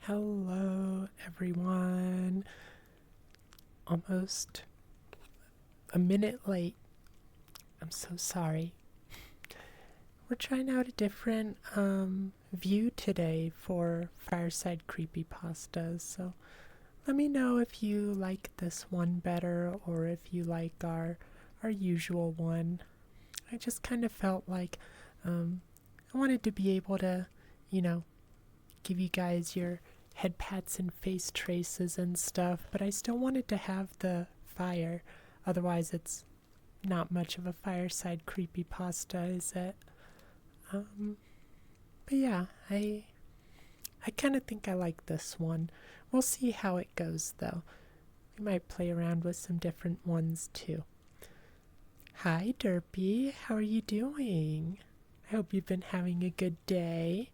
Hello, everyone. Almost a minute late. I'm so sorry. We're trying out a different view today for Fireside Creepypastas, so let me know if you like this one better or if you like our usual one. I just kind of felt like I wanted to be able to, give you guys your head pats and face traces and stuff, but I still wanted to have the fire. Otherwise, it's not much of a fireside creepypasta, is it? But yeah, I kind of think I like this one. We'll see how it goes, though. We might play around with some different ones, too. Hi, Derpy. How are you doing? I hope you've been having a good day.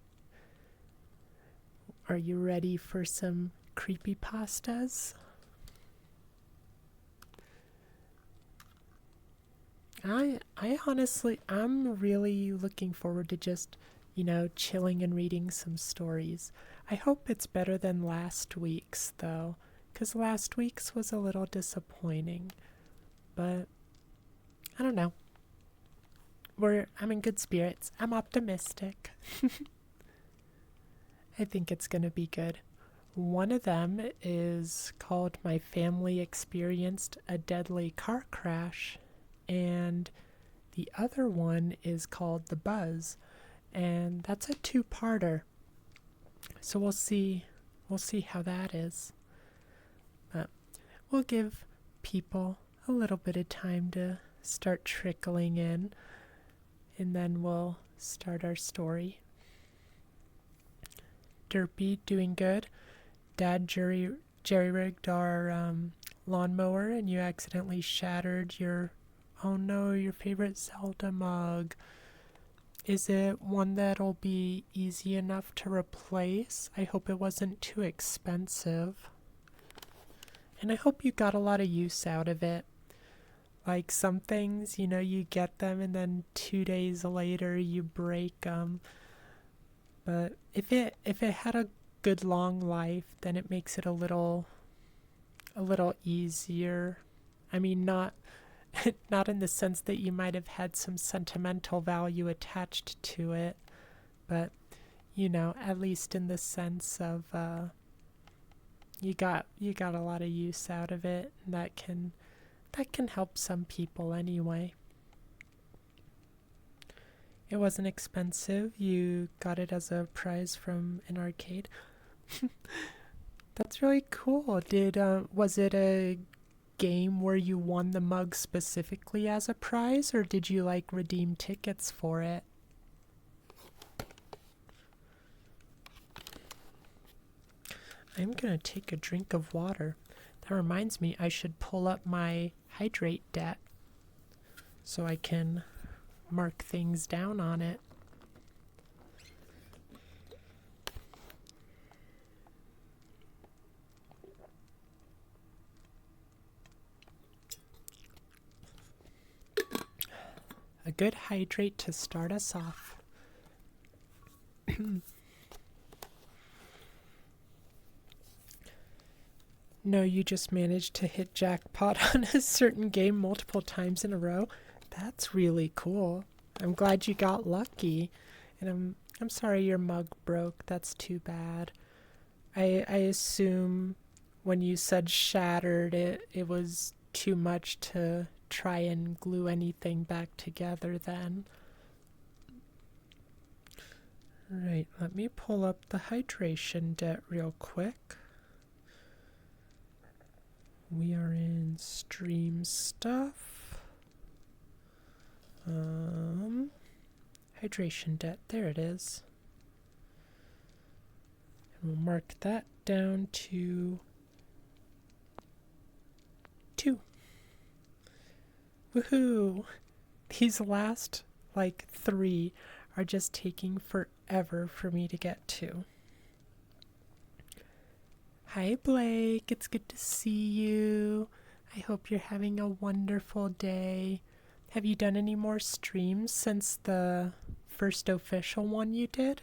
Are you ready for some creepypastas? I honestly, I'm really looking forward to just, chilling and reading some stories. I hope it's better than last week's, though, because last week's was a little disappointing. But, I don't know. I'm in good spirits. I'm optimistic. I think it's going to be good. One of them is called My Family Experienced a Deadly Car Crash, and the other one is called The Buzz, and that's a two-parter. So we'll see how that is. But we'll give people a little bit of time to start trickling in, and then we'll start our story. Derpy, doing good. Dad jerry-rigged our lawnmower, and you accidentally shattered your favorite Zelda mug. Is it one that'll be easy enough to replace? I hope it wasn't too expensive. And I hope you got a lot of use out of it. Like some things, you get them and then 2 days later you break them. But if it had a good long life, then it makes it a little easier. I mean, not in the sense that you might have had some sentimental value attached to it, but at least in the sense of you got a lot of use out of it, and that can help some people anyway. It wasn't expensive. You got it as a prize from an arcade. That's really cool. Was it a game where you won the mug specifically as a prize, or did you redeem tickets for it? I'm gonna take a drink of water. That reminds me, I should pull up my hydrate debt so I can mark things down on it. A good hydrate to start us off. No, you just managed to hit jackpot on a certain game multiple times in a row. That's really cool. I'm glad you got lucky. And I'm sorry your mug broke. That's too bad. I assume when you said shattered, it was too much to try and glue anything back together then. Right, let me pull up the hydration debt real quick. We are in stream stuff. Hydration debt, there it is. And we'll mark that down to 2. Woohoo! These last 3 are just taking forever for me to get to. Hi Blake, it's good to see you. I hope you're having a wonderful day. Have you done any more streams since the first official one you did?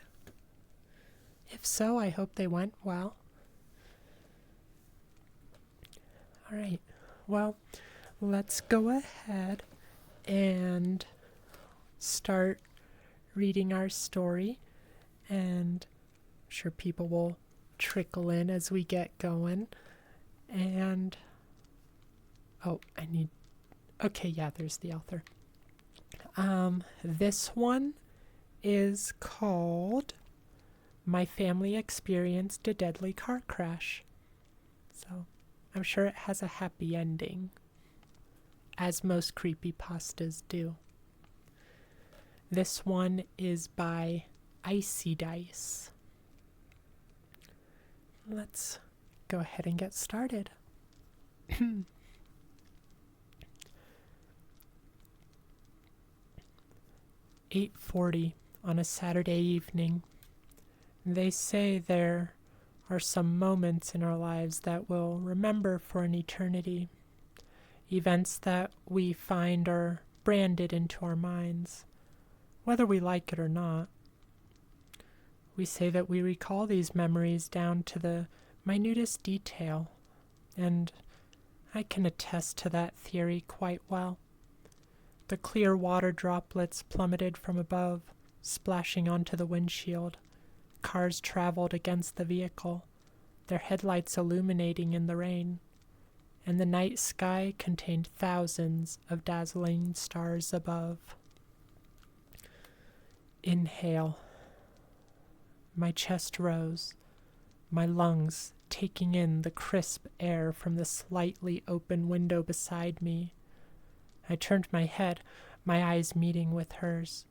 If so, I hope they went well. Alright, well, let's go ahead and start reading our story, and I'm sure people will trickle in as we get going. And okay, yeah, there's the author. This one is called My Family Experienced a Deadly Car Crash. So I'm sure it has a happy ending, as most creepypastas do. This one is by Icy Dice. Let's go ahead and get started. 8:40 on a Saturday evening. They say there are some moments in our lives that we'll remember for an eternity. Events that we find are branded into our minds, whether we like it or not. We say that we recall these memories down to the minutest detail, and I can attest to that theory quite well. The clear water droplets plummeted from above, splashing onto the windshield. Cars traveled against the vehicle, their headlights illuminating in the rain, and the night sky contained thousands of dazzling stars above. Inhale. My chest rose, my lungs taking in the crisp air from the slightly open window beside me. I turned my head, my eyes meeting with hers,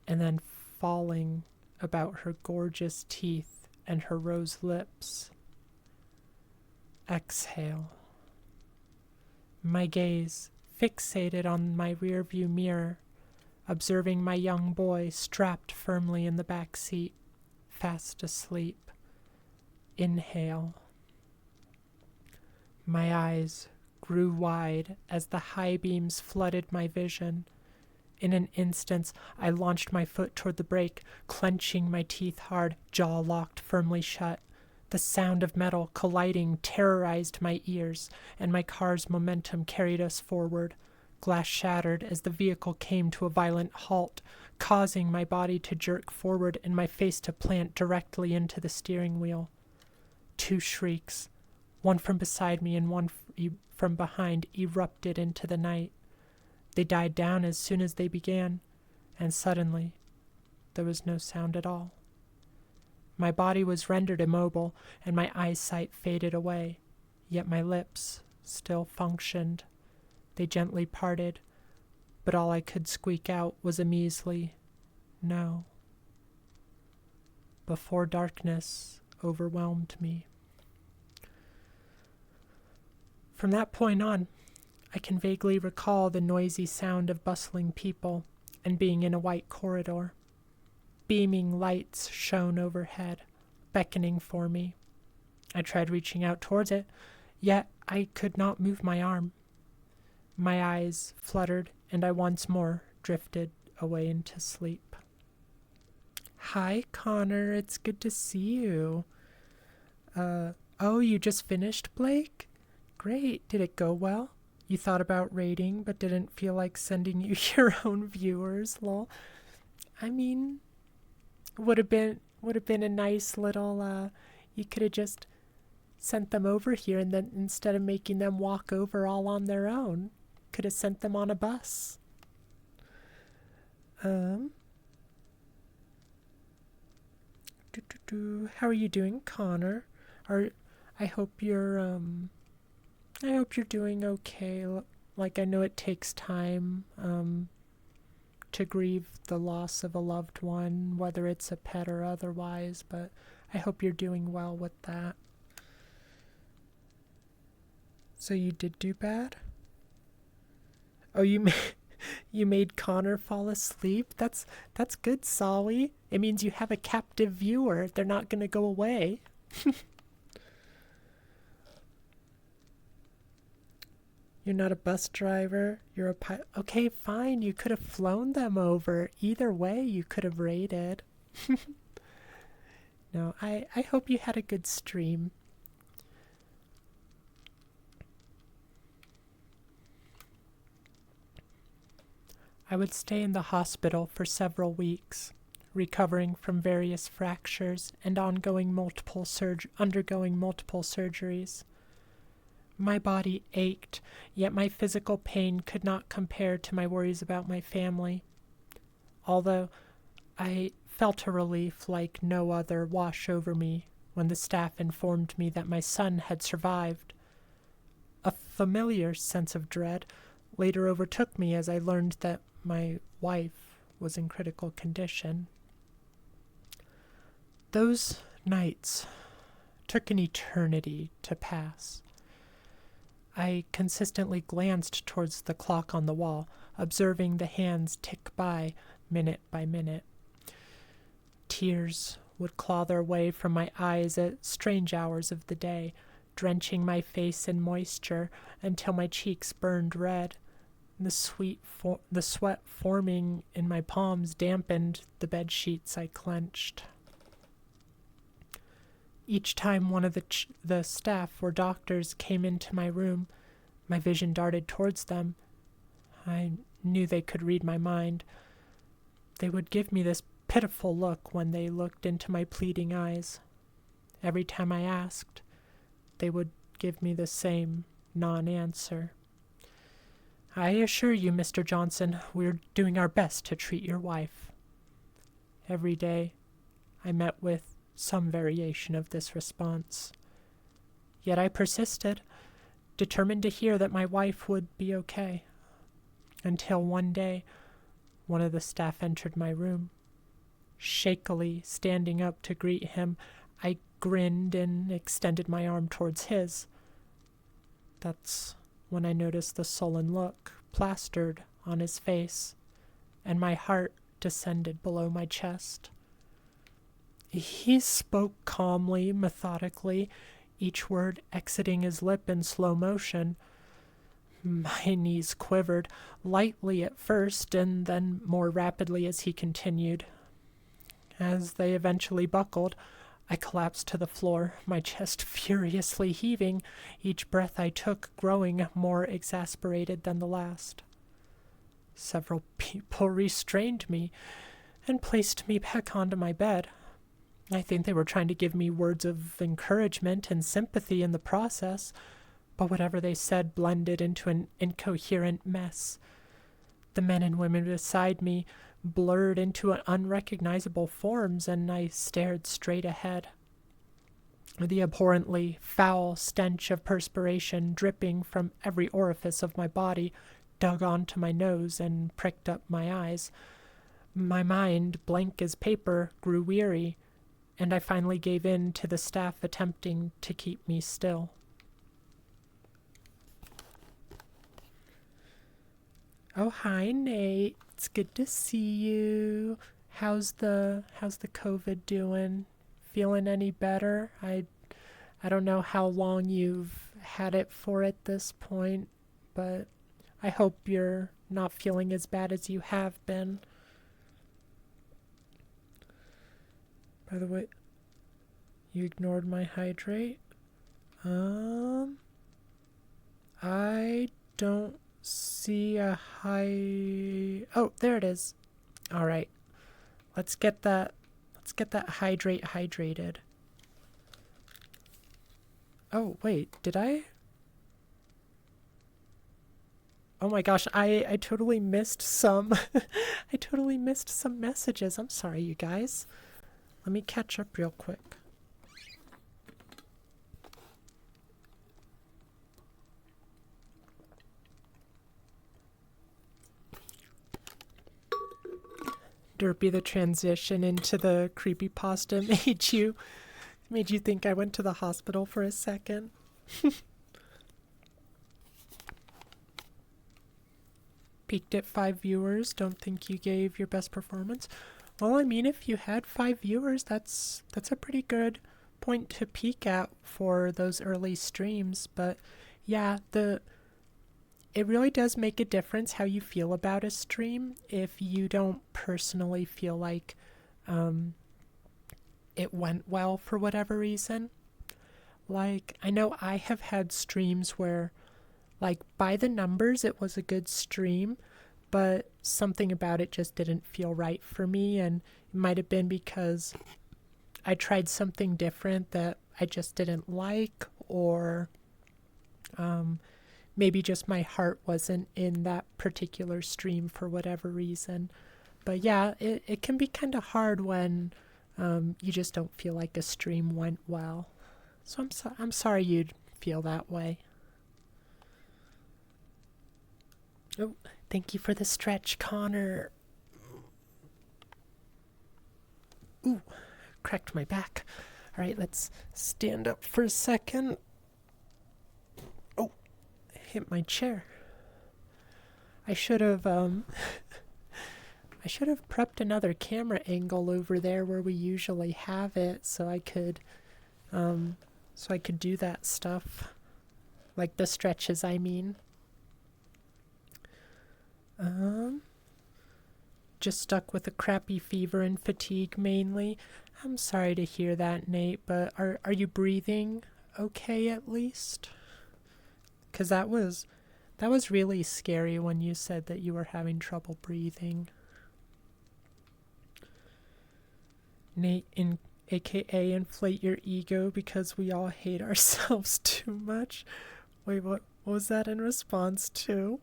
and then falling about her gorgeous teeth and her rose lips. Exhale. My gaze fixated on my rearview mirror, observing my young boy strapped firmly in the back seat, fast asleep. Inhale. My eyes grew wide as the high beams flooded my vision. In an instant, I launched my foot toward the brake, clenching my teeth hard, jaw locked firmly shut. The sound of metal colliding terrorized my ears, and my car's momentum carried us forward. Glass shattered as the vehicle came to a violent halt, causing my body to jerk forward and my face to plant directly into the steering wheel. Two shrieks, one from beside me and one from behind, erupted into the night. They died down as soon as they began, and suddenly there was no sound at all. My body was rendered immobile, and my eyesight faded away, yet my lips still functioned. They gently parted, but all I could squeak out was a measly no, before darkness overwhelmed me. From that point on, I can vaguely recall the noisy sound of bustling people and being in a white corridor. Beaming lights shone overhead, beckoning for me. I tried reaching out towards it, yet I could not move my arm. My eyes fluttered, and I once more drifted away into sleep. Hi, Connor. It's good to see you. Oh, you just finished, Blake? Great. Did it go well? You thought about rating, but didn't feel like sending you your own viewers, lol. I mean, would have been a nice little, you could have just sent them over here, and then instead of making them walk over all on their own, could have sent them on a bus. How are you doing, Connor? I hope you're doing okay. Like, I know it takes time to grieve the loss of a loved one, whether it's a pet or otherwise, but I hope you're doing well with that. So you did do bad? Oh, you made Connor fall asleep? That's good, Solly. It means you have a captive viewer. They're not going to go away. You're not a bus driver. You're a pilot. Okay, fine. You could have flown them over. Either way, you could have rated. No, I hope you had a good stream. I would stay in the hospital for several weeks, recovering from various fractures and undergoing multiple surgeries. My body ached, yet my physical pain could not compare to my worries about my family. Although I felt a relief like no other wash over me when the staff informed me that my son had survived. A familiar sense of dread later overtook me as I learned that my wife was in critical condition. Those nights took an eternity to pass. I consistently glanced towards the clock on the wall, observing the hands tick by minute. Tears would claw their way from my eyes at strange hours of the day, drenching my face in moisture until my cheeks burned red. The sweat forming in my palms dampened the bed sheets I clenched. Each time one of the staff or doctors came into my room, my vision darted towards them. I knew they could read my mind. They would give me this pitiful look when they looked into my pleading eyes. Every time I asked, they would give me the same non-answer. I assure you, Mr. Johnson, we're doing our best to treat your wife. Every day, I met with some variation of this response. Yet I persisted, determined to hear that my wife would be okay. Until one day, one of the staff entered my room. Shakily standing up to greet him, I grinned and extended my arm towards his. That's when I noticed the sullen look plastered on his face, and my heart descended below my chest. He spoke calmly, methodically, each word exiting his lip in slow motion. My knees quivered, lightly at first, and then more rapidly as he continued. As they eventually buckled, I collapsed to the floor, my chest furiously heaving, each breath I took growing more exasperated than the last. Several people restrained me and placed me back onto my bed. I think they were trying to give me words of encouragement and sympathy in the process, but whatever they said blended into an incoherent mess. The men and women beside me blurred into unrecognizable forms, and I stared straight ahead. The abhorrently foul stench of perspiration dripping from every orifice of my body dug onto my nose and pricked up my eyes. My mind, blank as paper, grew weary, and I finally gave in to the staff attempting to keep me still. Oh, hi, Nate. It's good to see you. How's the COVID doing? Feeling any better? I don't know how long you've had it for at this point, but I hope you're not feeling as bad as you have been. By the way, you ignored my hydrate? I don't see a Oh, there it is. All right. Let's get that hydrate hydrated. Oh, wait, did I? Oh my gosh, I totally missed some I totally missed some messages. I'm sorry, you guys. Let me catch up real quick. Derpy, the transition into the creepypasta made you think I went to the hospital for a second. Peaked at 5 viewers. Don't think you gave your best performance. Well, I mean, if you had 5 viewers, that's a pretty good point to peak at for those early streams. But yeah, it really does make a difference how you feel about a stream if you don't personally feel like it went well for whatever reason. Like, I know I have had streams where, like, by the numbers, it was a good stream, but something about it just didn't feel right for me, and it might have been because I tried something different that I just didn't like, or maybe just my heart wasn't in that particular stream for whatever reason. But yeah, it can be kind of hard when you just don't feel like a stream went well. So I'm sorry you'd feel that way. Oh, thank you for the stretch, Connor. Ooh, cracked my back. All right, let's stand up for a second. Oh, hit my chair. I should have I should have prepped another camera angle over there where we usually have it, so I could do that stuff, like the stretches, I mean. Just stuck with a crappy fever and fatigue mainly. I'm sorry to hear that, Nate, but are you breathing okay at least? 'Cause that was really scary when you said that you were having trouble breathing. Nate, aka inflate your ego because we all hate ourselves too much. Wait, what was that in response to?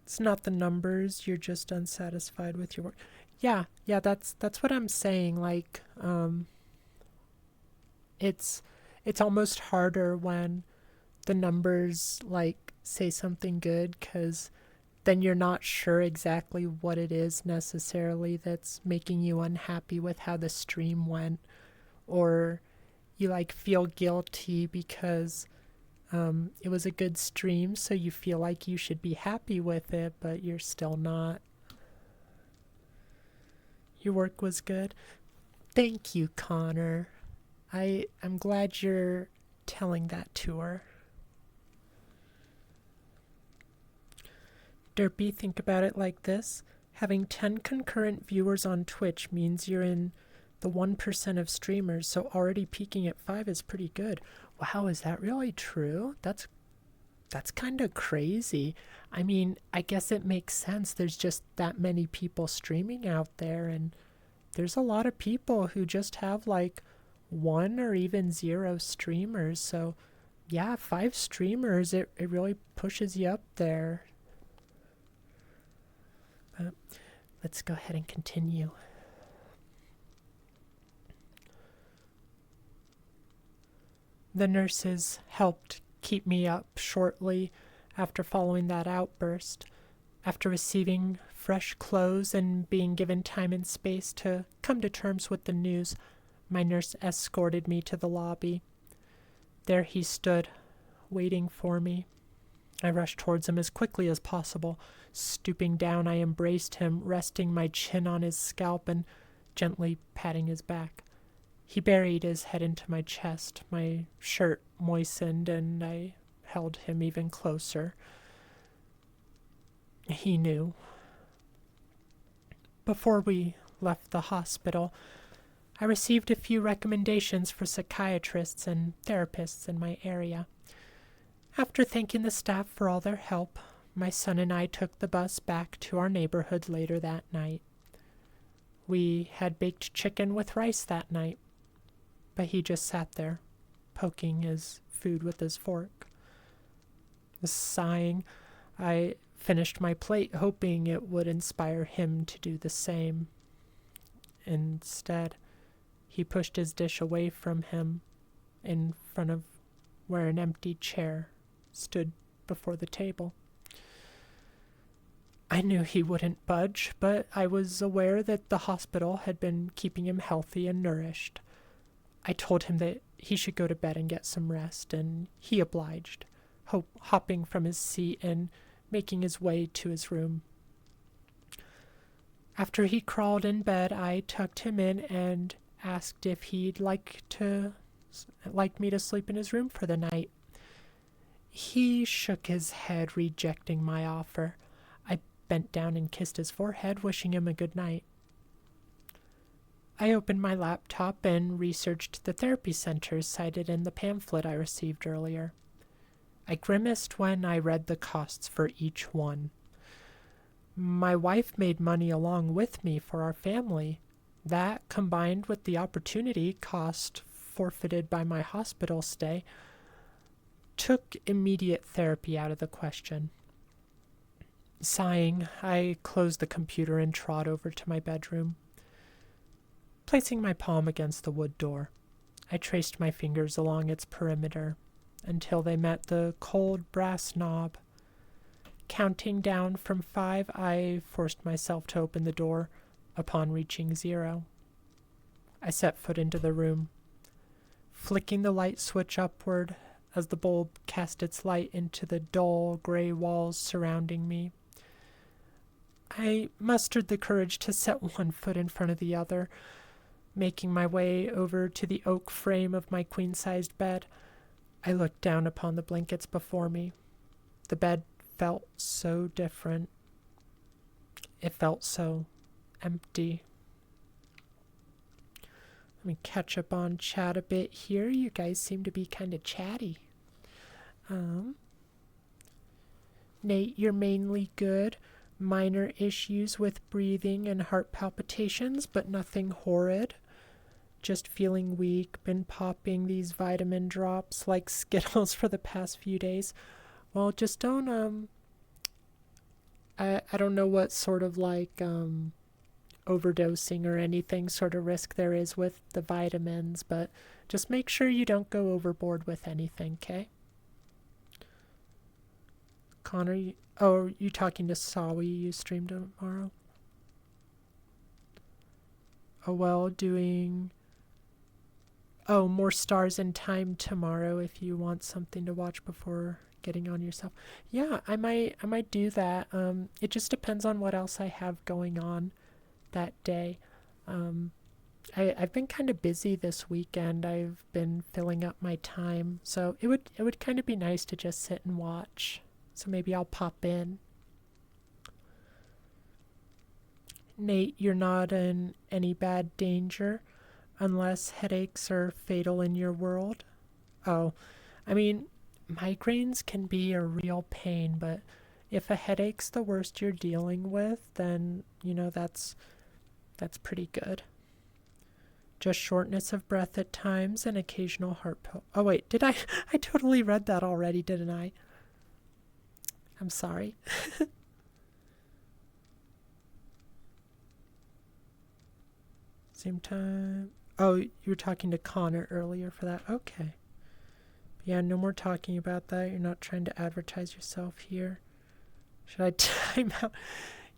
It's not the numbers, you're just unsatisfied with your work. Yeah, that's what I'm saying. Like, it's almost harder when the numbers like say something good, because then you're not sure exactly what it is necessarily that's making you unhappy with how the stream went, or you like feel guilty because it was a good stream, so you feel like you should be happy with it, but you're still not. Your work was good. Thank you, Connor. I'm glad you're telling that to her. Derpy, think about it like this. Having 10 concurrent viewers on Twitch means you're in the 1% of streamers, so already peaking at 5 is pretty good. Wow, is that really true? That's kind of crazy. I mean, I guess it makes sense. There's just that many people streaming out there, and there's a lot of people who just have like 1 or even 0 streamers. So yeah, 5 streamers, it really pushes you up there. But let's go ahead and continue. The nurses helped keep me up shortly after following that outburst. After receiving fresh clothes and being given time and space to come to terms with the news, my nurse escorted me to the lobby. There he stood, waiting for me. I rushed towards him as quickly as possible. Stooping down, I embraced him, resting my chin on his scalp and gently patting his back. He buried his head into my chest. My shirt moistened, and I held him even closer. He knew. Before we left the hospital, I received a few recommendations for psychiatrists and therapists in my area. After thanking the staff for all their help, my son and I took the bus back to our neighborhood later that night. We had baked chicken with rice that night, but he just sat there, poking his food with his fork. Sighing, I finished my plate, hoping it would inspire him to do the same. Instead, he pushed his dish away from him in front of where an empty chair stood before the table. I knew he wouldn't budge, but I was aware that the hospital had been keeping him healthy and nourished. I told him that he should go to bed and get some rest, and he obliged, hopping from his seat and making his way to his room. After he crawled in bed, I tucked him in and asked if he'd like me to sleep in his room for the night. He shook his head, rejecting my offer. I bent down and kissed his forehead, wishing him a good night. I opened my laptop and researched the therapy centers cited in the pamphlet I received earlier. I grimaced when I read the costs for each one. My wife made money along with me for our family. That, combined with the opportunity cost forfeited by my hospital stay, took immediate therapy out of the question. Sighing, I closed the computer and trod over to my bedroom. Placing my palm against the wood door, I traced my fingers along its perimeter until they met the cold brass knob. Counting down from 5, I forced myself to open the door upon reaching 0. I set foot into the room, flicking the light switch upward as the bulb cast its light into the dull gray walls surrounding me. I mustered the courage to set one foot in front of the other, making my way over to the oak frame of my queen-sized bed. I looked down upon the blankets before me. The bed felt so different. It felt so empty. Let me catch up on chat a bit here. You guys seem to be kind of chatty. Nate, you're mainly good. Minor issues with breathing and heart palpitations, but nothing horrid. Just feeling weak, been popping these vitamin drops like Skittles for the past few days. Well, just don't, I don't know what sort of overdosing or anything sort of risk there is with the vitamins, but just make sure you don't go overboard with anything, okay? Connor, are you talking to Sawi? You stream tomorrow? Oh, well, doing... Oh, more Stars in Time tomorrow if you want something to watch before getting on yourself. Yeah, I might do that. It just depends on what else I have going on that day. I've been kind of busy this weekend. I've been filling up my time, so it would kind of be nice to just sit and watch. So maybe I'll pop in. Nate, you're not in any bad danger unless headaches are fatal in your world. Oh, I mean, migraines can be a real pain, but if a headache's the worst you're dealing with, then, that's pretty good. Just shortness of breath at times and occasional heart Oh, wait, did I? I totally read that already, didn't I? I'm sorry. Same time. Oh, you were talking to Connor earlier for that. Okay. Yeah, no more talking about that. You're not trying to advertise yourself here. Should I time out?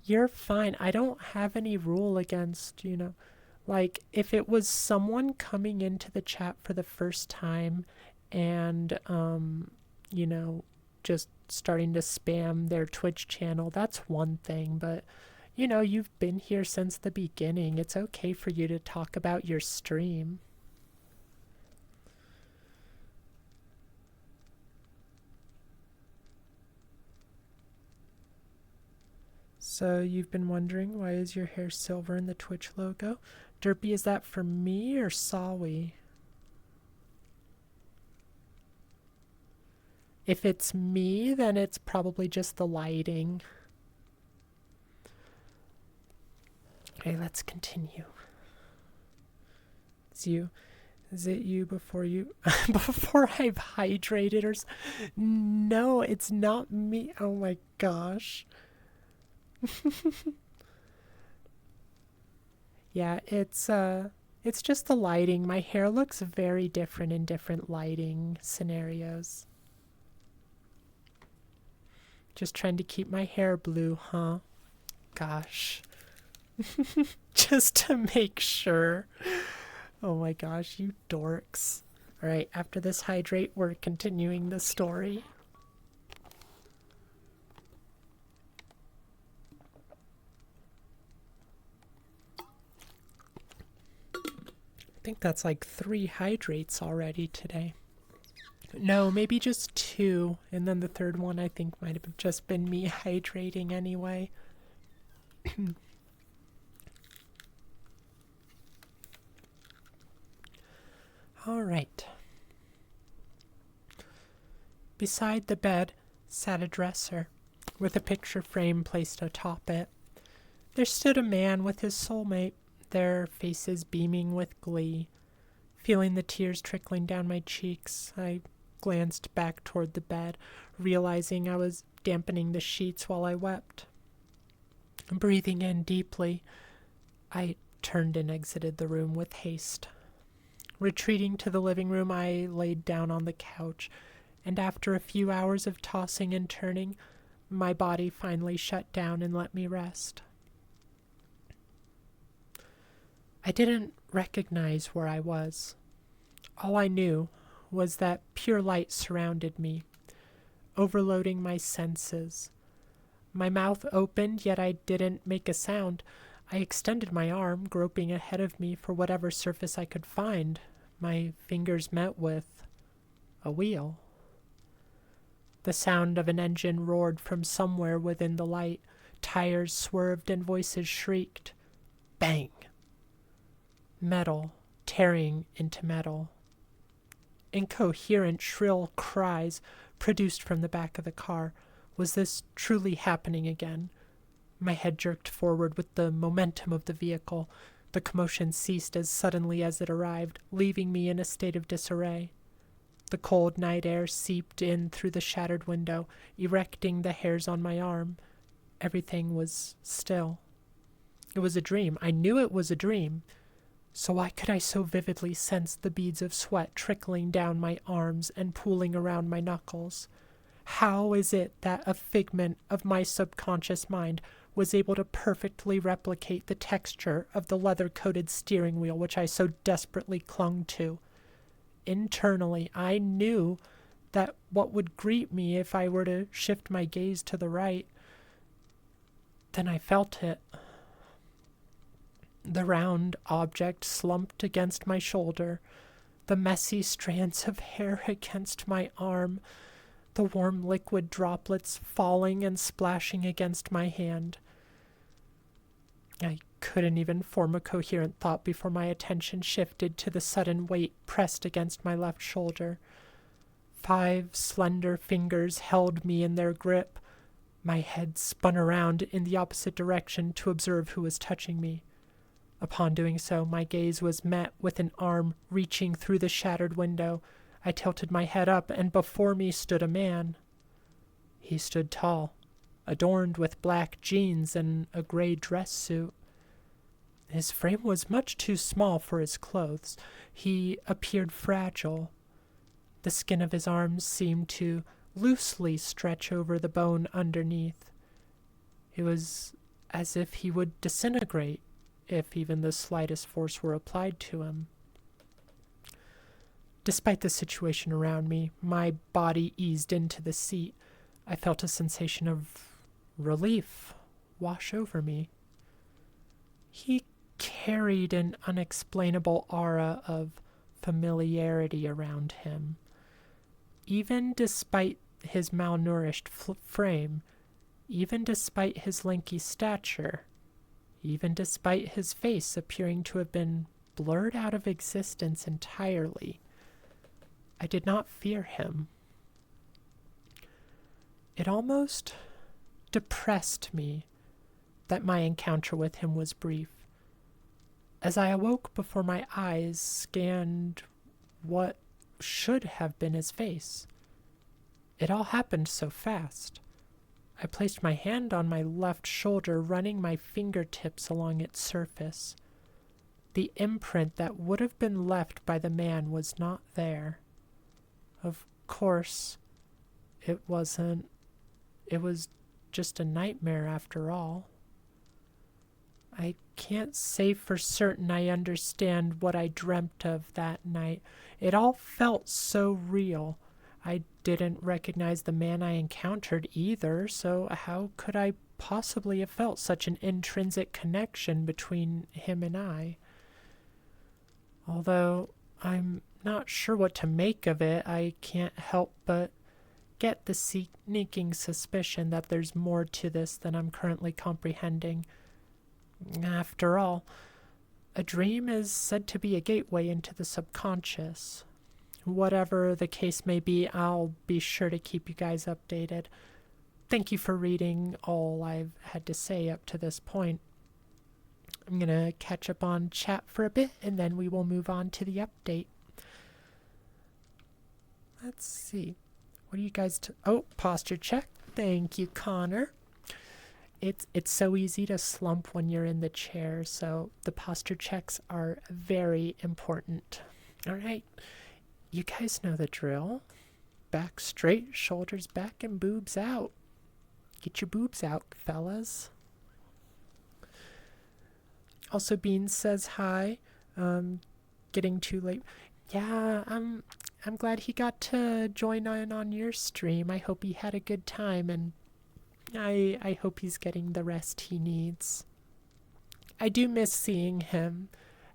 You're fine. I don't have any rule against, if it was someone coming into the chat for the first time and, just starting to spam their Twitch channel, that's one thing, but you've been here since the beginning. It's okay for you to talk about your stream. So you've been wondering, why is your hair silver in the Twitch logo? Derpy, is that for me or Sawi? If it's me, then it's probably just the lighting. Okay, let's continue. It's you. Is it you before you... before I've hydrated or... No, it's not me. Oh my gosh. Yeah, it's just the lighting. My hair looks very different in different lighting scenarios. Just trying to keep my hair blue, huh? Gosh. Just to make sure. Oh my gosh, you dorks. Alright, after this hydrate, we're continuing the story. I think that's like 3 hydrates already today. No, maybe just 2. And then the third one I think might have just been me hydrating anyway. All right. Beside the bed sat a dresser, with a picture frame placed atop it. There stood a man with his soulmate, their faces beaming with glee. Feeling the tears trickling down my cheeks, I glanced back toward the bed, realizing I was dampening the sheets while I wept. Breathing in deeply, I turned and exited the room with haste. Retreating to the living room, I laid down on the couch, and after a few hours of tossing and turning, my body finally shut down and let me rest. I didn't recognize where I was. All I knew was that pure light surrounded me, overloading my senses. My mouth opened, yet I didn't make a sound. I extended my arm, groping ahead of me for whatever surface I could find. My fingers met with a wheel. The sound of an engine roared from somewhere within the light. Tires swerved and voices shrieked. Bang! Metal tearing into metal. Incoherent, shrill cries produced from the back of the car. Was this truly happening again? My head jerked forward with the momentum of the vehicle. The commotion ceased as suddenly as it arrived, leaving me in a state of disarray. The cold night air seeped in through the shattered window, erecting the hairs on my arm. Everything was still. It was a dream. I knew it was a dream. So why could I so vividly sense the beads of sweat trickling down my arms and pooling around my knuckles? How is it that a figment of my subconscious mind was able to perfectly replicate the texture of the leather-coated steering wheel which I so desperately clung to? Internally, I knew that what would greet me if I were to shift my gaze to the right. Then I felt it. The round object slumped against my shoulder, the messy strands of hair against my arm, the warm liquid droplets falling and splashing against my hand. I couldn't even form a coherent thought before my attention shifted to the sudden weight pressed against my left shoulder. 5 slender fingers held me in their grip. My head spun around in the opposite direction to observe who was touching me. Upon doing so, my gaze was met with an arm reaching through the shattered window. I tilted my head up, and before me stood a man. He stood tall, adorned with black jeans and a gray dress suit. His frame was much too small for his clothes. He appeared fragile. The skin of his arms seemed to loosely stretch over the bone underneath. It was as if he would disintegrate if even the slightest force were applied to him. Despite the situation around me, my body eased into the seat. I felt a sensation of relief wash over me. He carried an unexplainable aura of familiarity around him. Even despite his malnourished frame, even despite his lanky stature, even despite his face appearing to have been blurred out of existence entirely, I did not fear him. It almost depressed me that my encounter with him was brief. As I awoke before my eyes scanned what should have been his face, it all happened so fast. I placed my hand on my left shoulder, running my fingertips along its surface. The imprint that would have been left by the man was not there. Of course, it wasn't. It was just a nightmare after all. I can't say for certain I understand what I dreamt of that night. It all felt so real. I didn't recognize the man I encountered either, so how could I possibly have felt such an intrinsic connection between him and I? Although I'm not sure what to make of it, I can't help but get the sneaking suspicion that there's more to this than I'm currently comprehending. After all, A dream is said to be a gateway into the subconscious. Whatever the case may be, I'll be sure to keep you guys updated. Thank you for reading all I've had to say up to this point. I'm going to catch up on chat for a bit, and then we will move on to the update. Let's see. What do you guys... Oh, posture check. Thank you, Connor. It's so easy to slump when you're in the chair, so the posture checks are very important. All right. You guys know the drill. Back straight, shoulders back, and boobs out. Get your boobs out, fellas. Also, Beans says hi. Getting too late. Yeah, I'm glad he got to join in on your stream. I hope he had a good time, and I hope he's getting the rest he needs. I do miss seeing him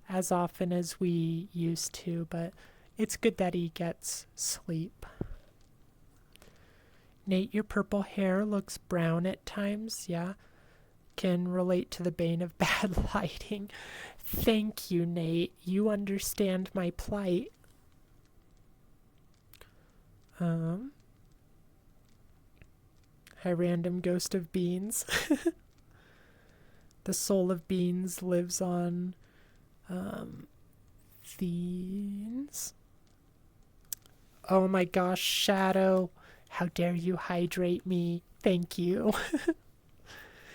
as often as we used to, but it's good that he gets sleep. Nate, your purple hair looks brown at times, yeah? Can relate to the bane of bad lighting. Thank you, Nate. You understand my plight. Hi, random ghost of Beans. The soul of Beans lives on Beans. Oh my gosh, Shadow. How dare you hydrate me? Thank you.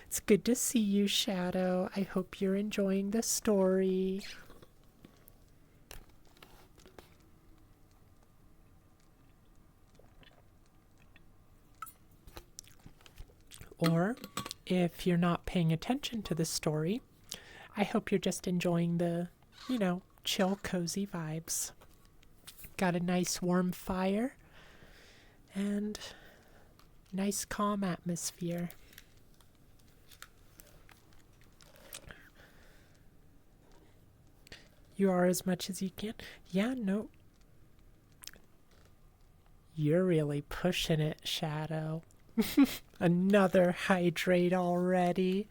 It's good to see you, Shadow. I hope you're enjoying the story. Or, if you're not paying attention to the story, I hope you're just enjoying the, chill, cozy vibes. Got a nice warm fire and nice calm atmosphere. You are as much as you can. Yeah, no. You're really pushing it, Shadow. Another hydrate already.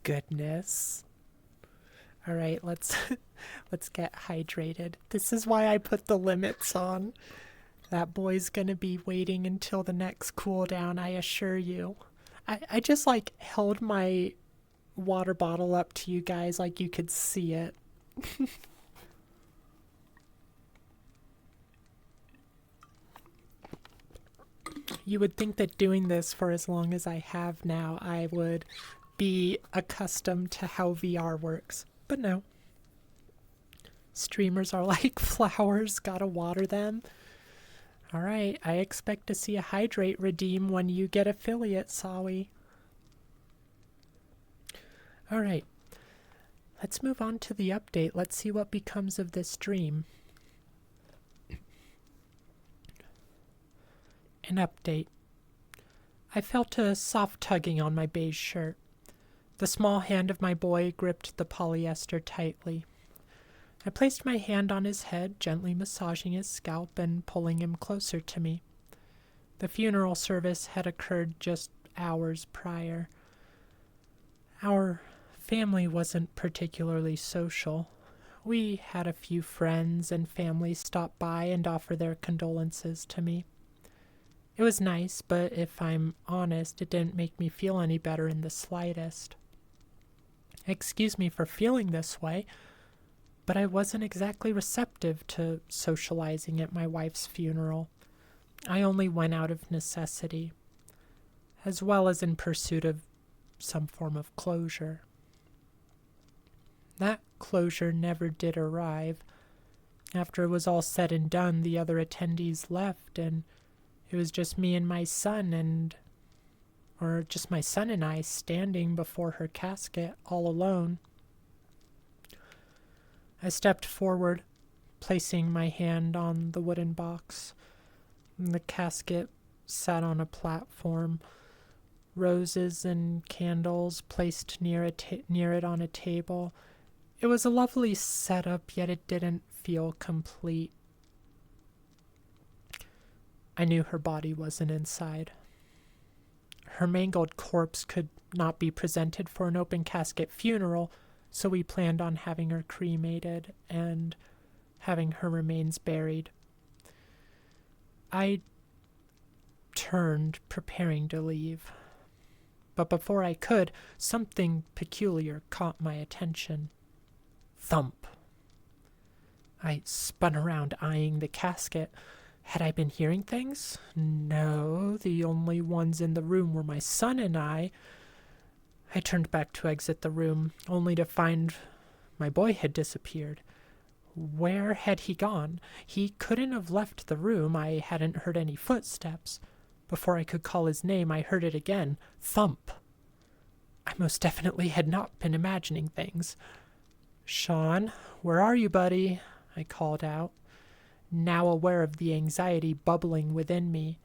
Goodness. All right, let's get hydrated. This is why I put the limits on. That boy's gonna be waiting until the next cooldown, I assure you. I just held my water bottle up to you guys like you could see it. You would think that doing this for as long as I have now, I would be accustomed to how VR works. But no. Streamers are like flowers, gotta water them. Alright, I expect to see a hydrate redeem when you get affiliate, Sawi. Alright, let's move on to the update. Let's see what becomes of this dream. An update. I felt a soft tugging on my beige shirt. The small hand of my boy gripped the polyester tightly. I placed my hand on his head, gently massaging his scalp and pulling him closer to me. The funeral service had occurred just hours prior. Our family wasn't particularly social. We had a few friends and family stop by and offer their condolences to me. It was nice, but if I'm honest, it didn't make me feel any better in the slightest. Excuse me for feeling this way, but I wasn't exactly receptive to socializing at my wife's funeral. I only went out of necessity, as well as in pursuit of some form of closure. That closure never did arrive. After it was all said and done, the other attendees left, and it was just me and my son just my son and I standing before her casket all alone. I stepped forward, placing my hand on the wooden box. The casket sat on a platform, roses and candles placed near it on a table. It was a lovely setup, yet it didn't feel complete. I knew her body wasn't inside. Her mangled corpse could not be presented for an open casket funeral, so we planned on having her cremated and having her remains buried. I turned, preparing to leave. But before I could, something peculiar caught my attention. Thump. I spun around, eyeing the casket. Had I been hearing things? No, the only ones in the room were my son and I. I turned back to exit the room, only to find my boy had disappeared. Where had he gone? He couldn't have left the room. I hadn't heard any footsteps. Before I could call his name, I heard it again. Thump. I most definitely had not been imagining things. Sean, where are you, buddy? I called out, now aware of the anxiety bubbling within me.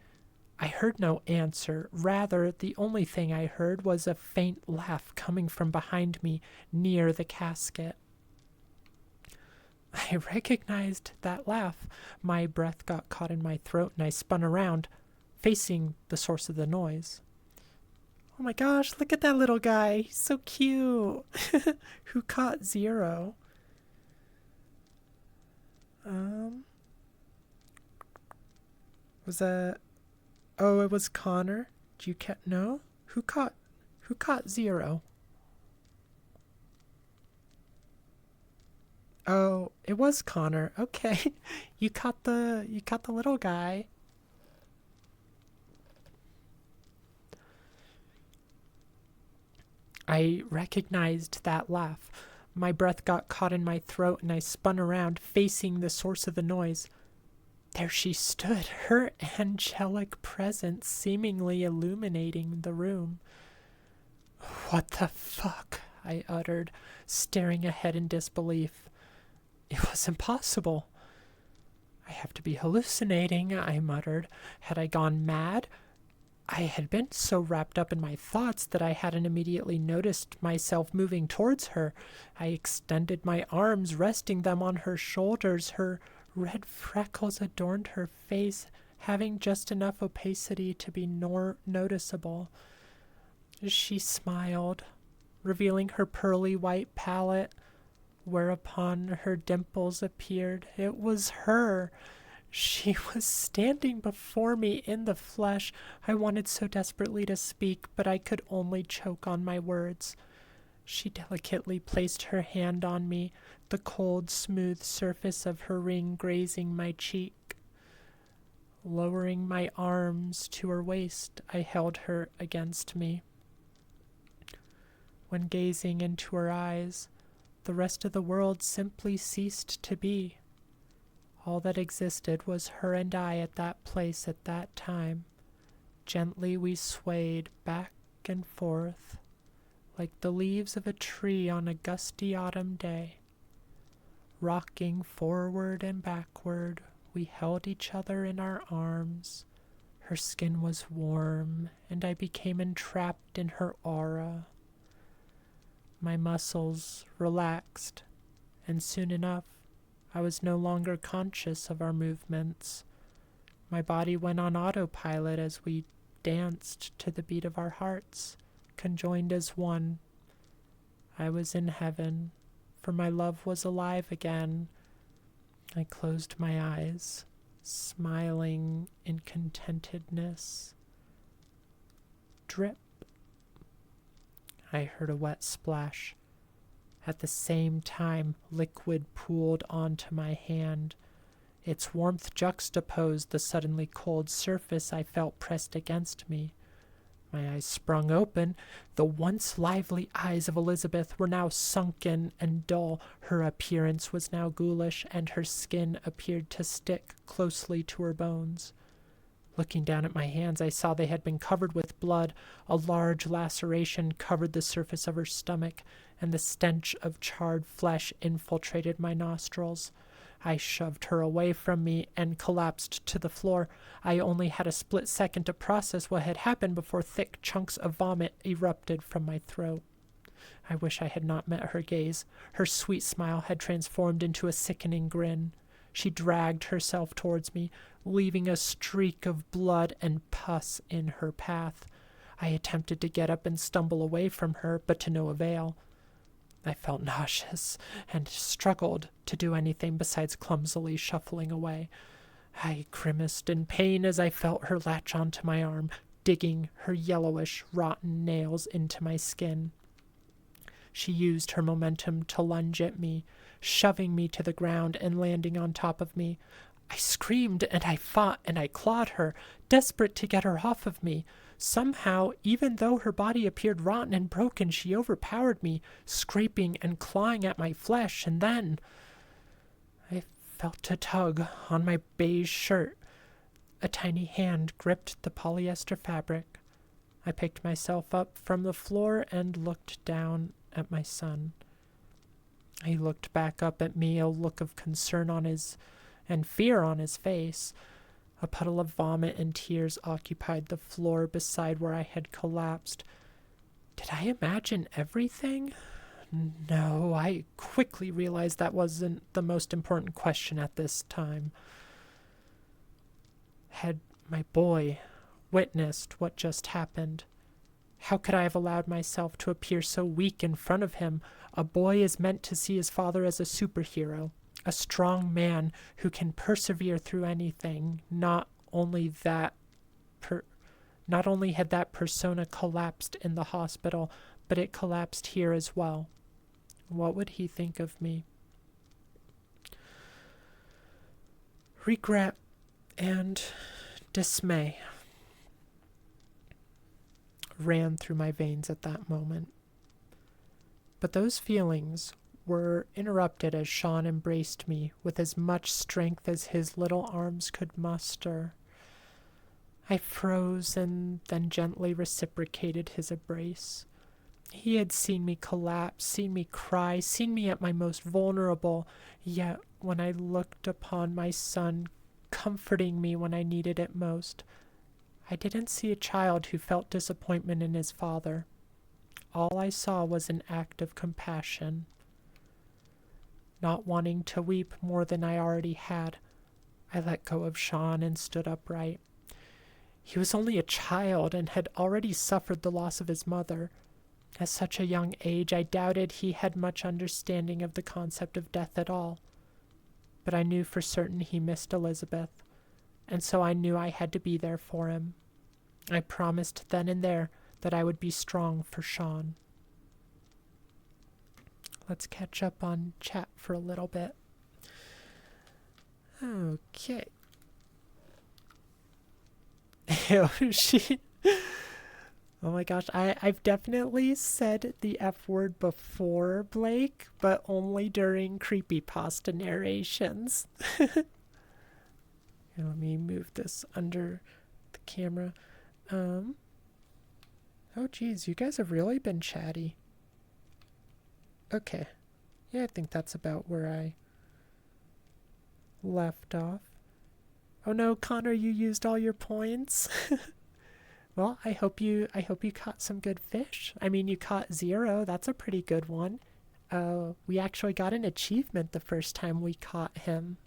I heard no answer. Rather, the only thing I heard was a faint laugh coming from behind me, near the casket. I recognized that laugh. My breath got caught in my throat, and I spun around, facing the source of the noise. Oh my gosh, look at that little guy. He's so cute. Who caught Zero? Was that... Oh, it was Connor? Did you no? Who caught Zero? Oh, it was Connor. Okay. You caught the little guy. I recognized that laugh. My breath got caught in my throat and I spun around, facing the source of the noise. There she stood, her angelic presence seemingly illuminating the room. What the fuck? I uttered, staring ahead in disbelief. It was impossible. I have to be hallucinating, I muttered. Had I gone mad? I had been so wrapped up in my thoughts that I hadn't immediately noticed myself moving towards her. I extended my arms, resting them on her shoulders. Her red freckles adorned her face, having just enough opacity to be noticeable. She smiled, revealing her pearly white palette, whereupon her dimples appeared. It was her. She was standing before me in the flesh. I wanted so desperately to speak, but I could only choke on my words. She delicately placed her hand on me, the cold, smooth surface of her ring grazing my cheek. Lowering my arms to her waist, I held her against me. When gazing into her eyes, the rest of the world simply ceased to be. All that existed was her and I at that place at that time. Gently we swayed back and forth, like the leaves of a tree on a gusty autumn day. Rocking forward and backward, we held each other in our arms. Her skin was warm, and I became entrapped in her aura. My muscles relaxed, and soon enough, I was no longer conscious of our movements. My body went on autopilot as we danced to the beat of our hearts, conjoined as one. I was in heaven, for my love was alive again. I closed my eyes, smiling in contentedness. Drip. I heard a wet splash. At the same time, liquid pooled onto my hand. Its warmth juxtaposed the suddenly cold surface I felt pressed against me. My eyes sprung open. The once lively eyes of Elizabeth were now sunken and dull. Her appearance was now ghoulish, and her skin appeared to stick closely to her bones. Looking down at my hands, I saw they had been covered with blood. A large laceration covered the surface of her stomach, and the stench of charred flesh infiltrated my nostrils. I shoved her away from me and collapsed to the floor. I only had a split second to process what had happened before thick chunks of vomit erupted from my throat. I wish I had not met her gaze. Her sweet smile had transformed into a sickening grin. She dragged herself towards me, leaving a streak of blood and pus in her path. I attempted to get up and stumble away from her, but to no avail. I felt nauseous and struggled to do anything besides clumsily shuffling away. I grimaced in pain as I felt her latch onto my arm, digging her yellowish, rotten nails into my skin. She used her momentum to lunge at me, shoving me to the ground and landing on top of me. I screamed and I fought and I clawed her, desperate to get her off of me. Somehow, even though her body appeared rotten and broken, she overpowered me, scraping and clawing at my flesh, and then I felt a tug on my beige shirt. A tiny hand gripped the polyester fabric. I picked myself up from the floor and looked down at my son. He looked back up at me, a look of concern on his and fear on his face. A puddle of vomit and tears occupied the floor beside where I had collapsed. Did I imagine everything? No, I quickly realized that wasn't the most important question at this time. Had my boy witnessed what just happened? How could I have allowed myself to appear so weak in front of him? A boy is meant to see his father as a superhero, a strong man who can persevere through anything. Not only had that persona collapsed in the hospital, but it collapsed here as well. What would he think of me? Regret and dismay ran through my veins at that moment. But those feelings were interrupted as Sean embraced me with as much strength as his little arms could muster. I froze and then gently reciprocated his embrace. He had seen me collapse, seen me cry, seen me at my most vulnerable, yet when I looked upon my son comforting me when I needed it most, I didn't see a child who felt disappointment in his father. All I saw was an act of compassion. Not wanting to weep more than I already had, I let go of Sean and stood upright. He was only a child and had already suffered the loss of his mother. At such a young age, I doubted he had much understanding of the concept of death at all. But I knew for certain he missed Elizabeth, and so I knew I had to be there for him. I promised then and there that I would be strong for Sean. Let's catch up on chat for a little bit. Okay. Oh my gosh, I've definitely said the F word before, Blake, but only during creepypasta narrations. Here, let me move this under the camera. Oh geez, you guys have really been chatty. Okay. Yeah, I think that's about where I left off. Oh no, Connor, you used all your points. Well, I hope you caught some good fish. I mean, you caught 0. That's a pretty good one. We actually got an achievement the first time we caught him.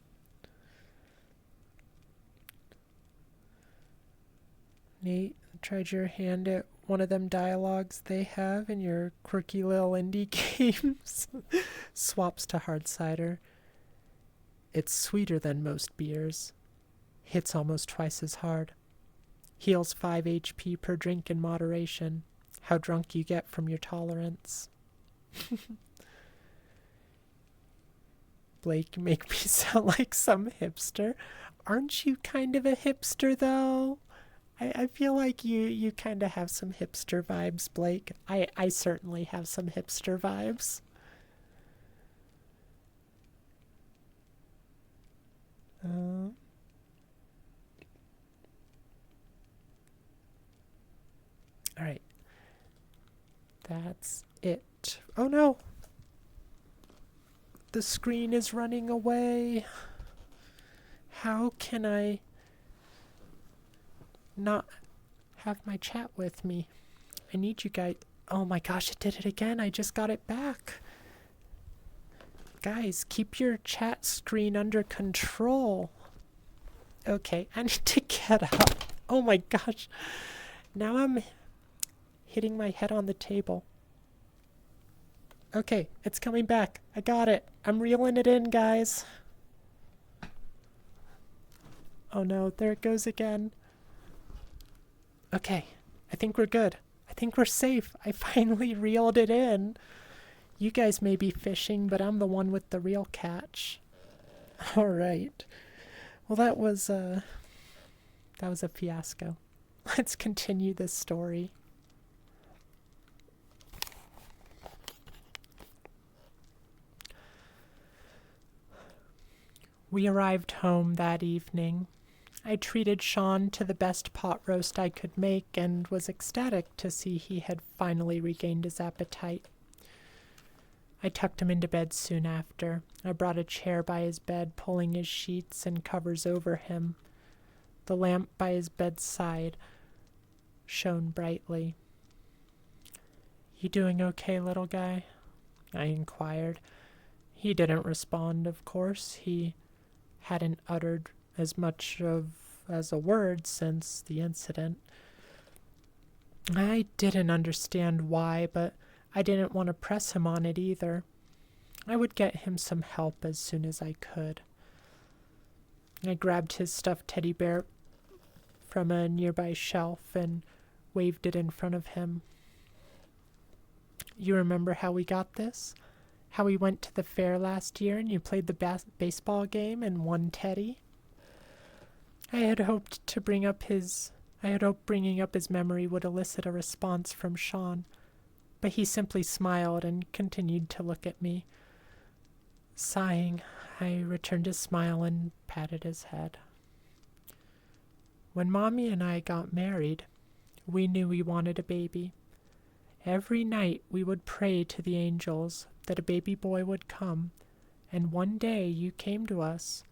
Nate, tried your hand at one of them dialogues they have in your quirky little indie games. Swaps to hard cider. It's sweeter than most beers. Hits almost twice as hard. Heals 5 HP per drink in moderation. How drunk you get from your tolerance. Blake, you make me sound like some hipster. Aren't you kind of a hipster, though? I feel like you kind of have some hipster vibes, Blake. I certainly have some hipster vibes. Alright. That's it. Oh no! The screen is running away. How can I not have my chat with me? I need you guys. Oh my gosh, it did it again. I just got it back. Guys, keep your chat screen under control. Okay, I need to get up. Oh my gosh. Now I'm hitting my head on the table. Okay, it's coming back. I got it. I'm reeling it in, guys. Oh no, there it goes again. Okay, I think we're good. I think we're safe. I finally reeled it in. You guys may be fishing, but I'm the one with the real catch. All right. Well, that was a fiasco. Let's continue this story. We arrived home that evening. I treated Sean to the best pot roast I could make and was ecstatic to see he had finally regained his appetite. I tucked him into bed soon after. I brought a chair by his bed, pulling his sheets and covers over him. The lamp by his bedside shone brightly. "You doing okay, little guy?" I inquired. He didn't respond, of course. He hadn't uttered as much as a word since the incident. I didn't understand why, but I didn't want to press him on it either. I would get him some help as soon as I could. I grabbed his stuffed teddy bear from a nearby shelf and waved it in front of him. "You remember how we got this? How we went to the fair last year and you played the baseball game and won Teddy?" I had hoped bringing up his memory would elicit a response from Sean, but he simply smiled and continued to look at me. Sighing, I returned his smile and patted his head. "When Mommy and I got married, we knew we wanted a baby. Every night we would pray to the angels that a baby boy would come, and one day you came to us.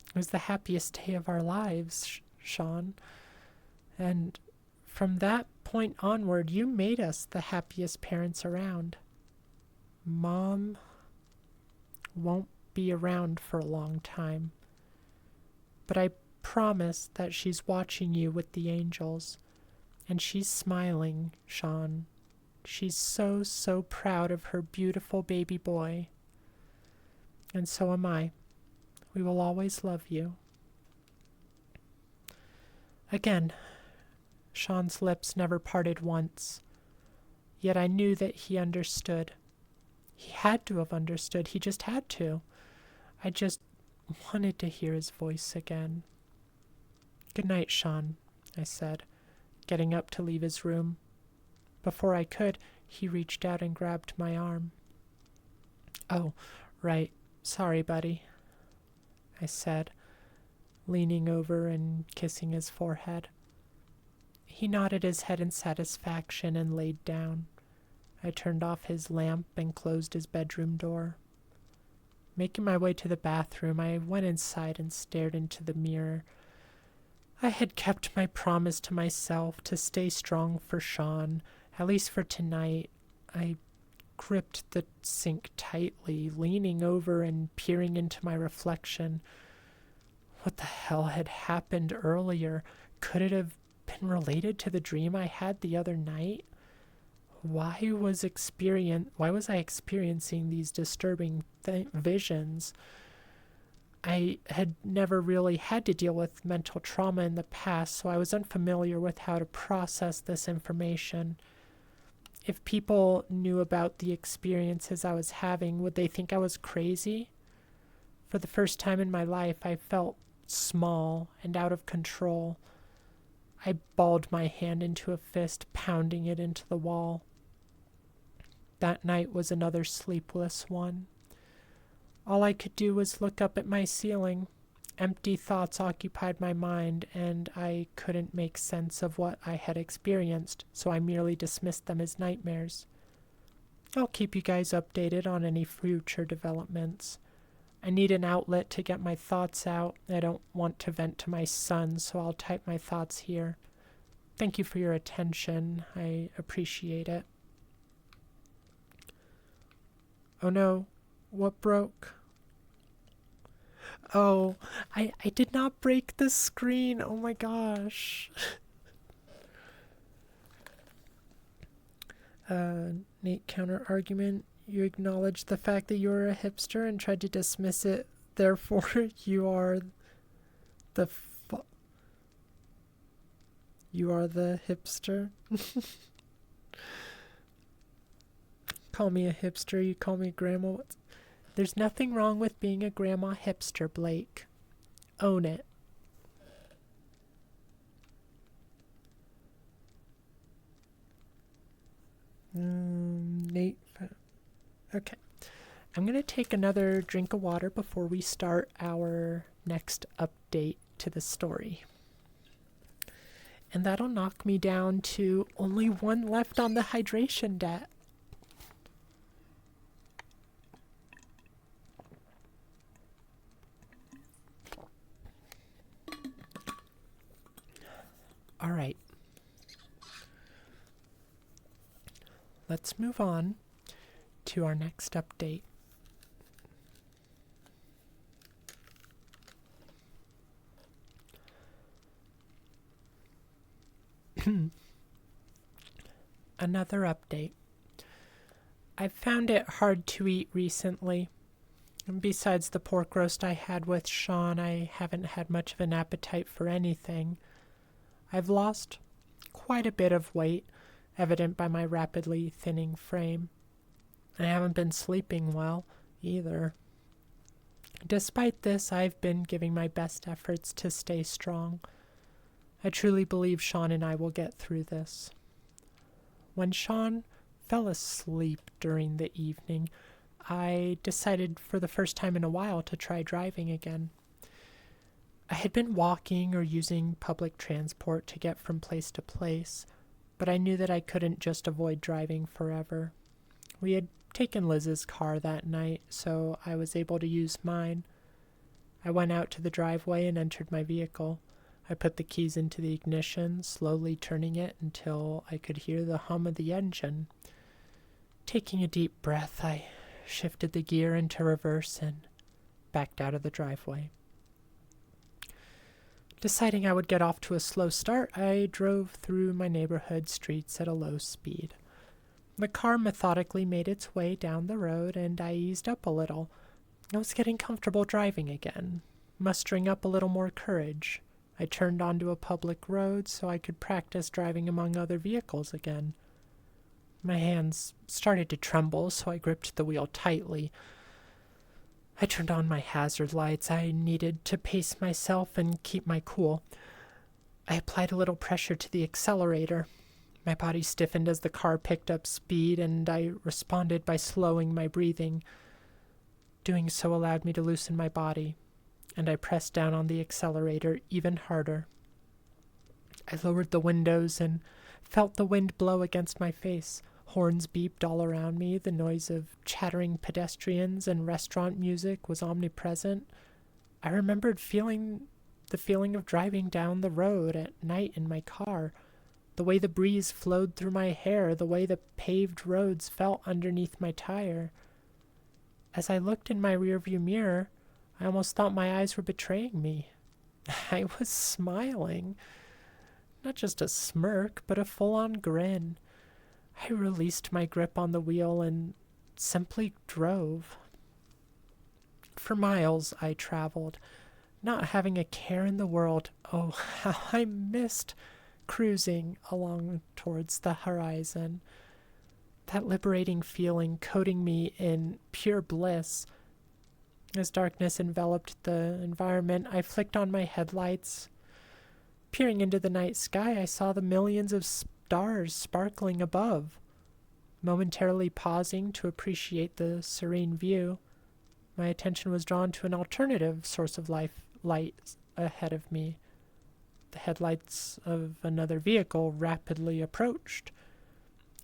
It was the happiest day of our lives, Sean. And from that point onward, you made us the happiest parents around. Mom won't be around for a long time, but I promise that she's watching you with the angels, and she's smiling, Sean. She's so, so proud of her beautiful baby boy. And so am I. We will always love you." Again, Sean's lips never parted once, yet I knew that he understood. He had to have understood. He just had to. I just wanted to hear his voice again. "Good night, Sean," I said, getting up to leave his room. Before I could, he reached out and grabbed my arm. "Oh, right. Sorry, buddy," I said, leaning over and kissing his forehead. He nodded his head in satisfaction and laid down. I turned off his lamp and closed his bedroom door. Making my way to the bathroom, I went inside and stared into the mirror. I had kept my promise to myself to stay strong for Sean, at least for tonight. I gripped the sink tightly, leaning over and peering into my reflection. What the hell had happened earlier? Could it have been related to the dream I had the other night? Why was I experiencing these disturbing visions? I had never really had to deal with mental trauma in the past, so I was unfamiliar with how to process this information. If people knew about the experiences I was having, would they think I was crazy? For the first time in my life, I felt small and out of control. I balled my hand into a fist, pounding it into the wall. That night was another sleepless one. All I could do was look up at my ceiling. Empty thoughts occupied my mind, and I couldn't make sense of what I had experienced, so I merely dismissed them as nightmares. I'll keep you guys updated on any future developments. I need an outlet to get my thoughts out. I don't want to vent to my son, so I'll type my thoughts here. Thank you for your attention. I appreciate it. Oh no, what broke? Oh, I did not break the screen. Oh my gosh. Nate counter argument. You acknowledged the fact that you were a hipster and tried to dismiss it. Therefore, you are the you are the hipster. Call me a hipster, you call me grandma. There's nothing wrong with being a grandma hipster, Blake. Own it. Nate. Okay. I'm going to take another drink of water before we start our next update to the story. And that'll knock me down to only one left on the hydration debt. All right. Let's move on to our next update. Another update. I've found it hard to eat recently. And besides the pork roast I had with Sean, I haven't had much of an appetite for anything. I've lost quite a bit of weight, evident by my rapidly thinning frame. I haven't been sleeping well, either. Despite this, I've been giving my best efforts to stay strong. I truly believe Sean and I will get through this. When Sean fell asleep during the evening, I decided for the first time in a while to try driving again. I had been walking or using public transport to get from place to place, but I knew that I couldn't just avoid driving forever. We had taken Liz's car that night, so I was able to use mine. I went out to the driveway and entered my vehicle. I put the keys into the ignition, slowly turning it until I could hear the hum of the engine. Taking a deep breath, I shifted the gear into reverse and backed out of the driveway. Deciding I would get off to a slow start, I drove through my neighborhood streets at a low speed. The car methodically made its way down the road, and I eased up a little. I was getting comfortable driving again, mustering up a little more courage. I turned onto a public road so I could practice driving among other vehicles again. My hands started to tremble, so I gripped the wheel tightly. I turned on my hazard lights. I needed to pace myself and keep my cool. I applied a little pressure to the accelerator. My body stiffened as the car picked up speed, and I responded by slowing my breathing. Doing so allowed me to loosen my body, and I pressed down on the accelerator even harder. I lowered the windows and felt the wind blow against my face. Horns beeped all around me. The noise of chattering pedestrians and restaurant music was omnipresent. I remembered the feeling of driving down the road at night in my car, the way the breeze flowed through my hair, the way the paved roads felt underneath my tire. As I looked in my rearview mirror, I almost thought my eyes were betraying me. I was smiling. Not just a smirk, but a full-on grin. I released my grip on the wheel and simply drove. For miles I traveled, not having a care in the world. Oh, how I missed cruising along towards the horizon. That liberating feeling coating me in pure bliss. As darkness enveloped the environment, I flicked on my headlights. Peering into the night sky, I saw the millions of stars sparkling above. Momentarily pausing to appreciate the serene view, my attention was drawn to an alternative source of light ahead of me. The headlights of another vehicle rapidly approached.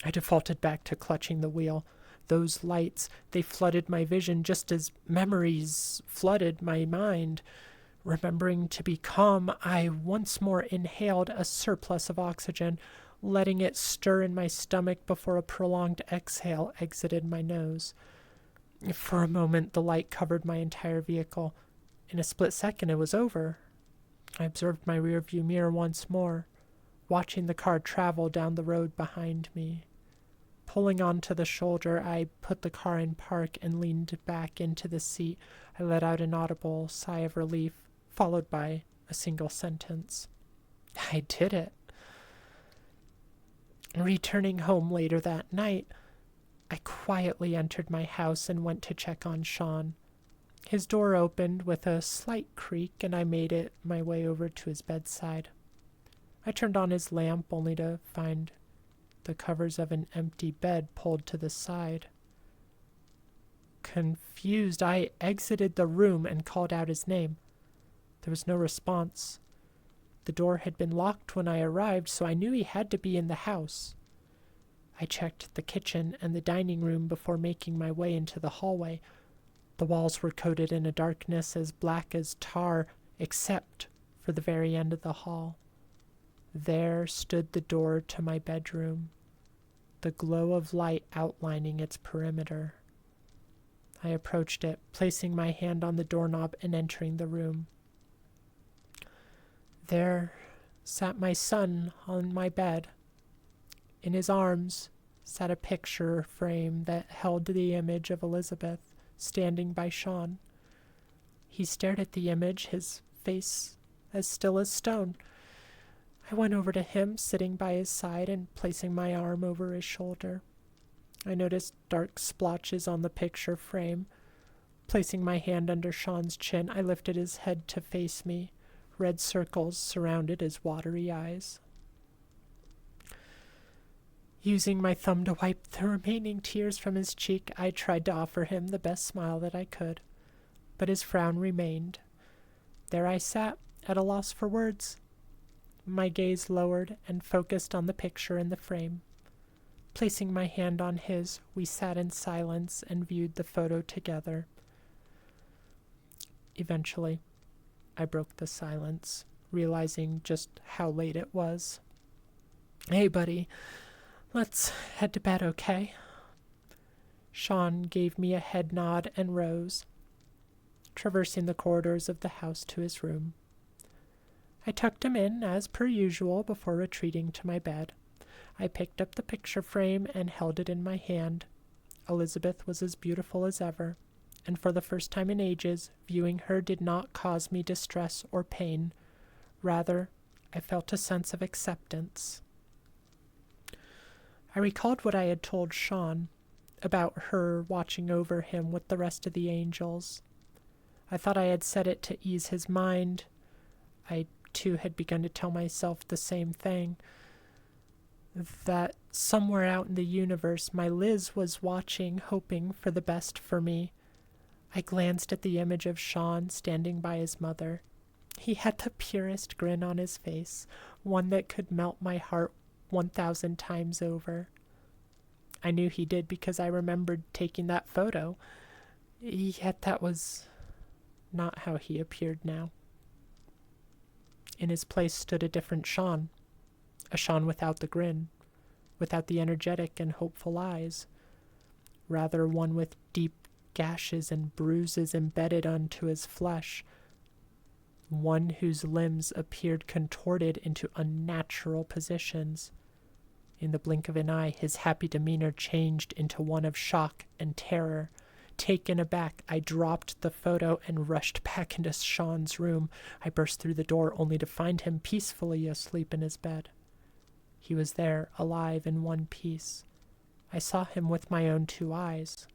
I defaulted back to clutching the wheel. Those lights, they flooded my vision just as memories flooded my mind. Remembering to be calm, I once more inhaled a surplus of oxygen, letting it stir in my stomach before a prolonged exhale exited my nose. For a moment, the light covered my entire vehicle. In a split second, it was over. I observed my rearview mirror once more, watching the car travel down the road behind me. Pulling onto the shoulder, I put the car in park and leaned back into the seat. I let out an audible sigh of relief, followed by a single sentence. I did it. Returning home later that night, I quietly entered my house and went to check on Sean. His door opened with a slight creak, and I made it my way over to his bedside. I turned on his lamp only to find the covers of an empty bed pulled to the side. Confused, I exited the room and called out his name. There was no response. The door had been locked when I arrived, so I knew he had to be in the house. I checked the kitchen and the dining room before making my way into the hallway. The walls were coated in a darkness as black as tar, except for the very end of the hall. There stood the door to my bedroom, the glow of light outlining its perimeter. I approached it, placing my hand on the doorknob and entering the room. There sat my son on my bed. In his arms sat a picture frame that held the image of Elizabeth standing by Sean. He stared at the image, his face as still as stone. I went over to him, sitting by his side and placing my arm over his shoulder. I noticed dark splotches on the picture frame. Placing my hand under Sean's chin, I lifted his head to face me. Red circles surrounded his watery eyes. Using my thumb to wipe the remaining tears from his cheek, I tried to offer him the best smile that I could, but his frown remained. There I sat, at a loss for words. My gaze lowered and focused on the picture in the frame. Placing my hand on his, we sat in silence and viewed the photo together. Eventually, I broke the silence, realizing just how late it was. "Hey, buddy. Let's head to bed, okay?" Sean gave me a head nod and rose, traversing the corridors of the house to his room. I tucked him in, as per usual, before retreating to my bed. I picked up the picture frame and held it in my hand. Elizabeth was as beautiful as ever, and for the first time in ages, viewing her did not cause me distress or pain. Rather, I felt a sense of acceptance. I recalled what I had told Sean about her watching over him with the rest of the angels. I thought I had said it to ease his mind. I, too, had begun to tell myself the same thing, that somewhere out in the universe, my Liz was watching, hoping for the best for me. I glanced at the image of Sean standing by his mother. He had the purest grin on his face, one that could melt my heart 1,000 times over. I knew he did because I remembered taking that photo, yet that was not how he appeared now. In his place stood a different Sean, a Sean without the grin, without the energetic and hopeful eyes, rather one with deep gashes and bruises embedded onto his flesh, one whose limbs appeared contorted into unnatural positions. In the blink of an eye, his happy demeanor changed into one of shock and terror. Taken aback, I dropped the photo and rushed back into Sean's room. I burst through the door only to find him peacefully asleep in his bed. He was there, alive in one piece. I saw him with my own 2 eyes.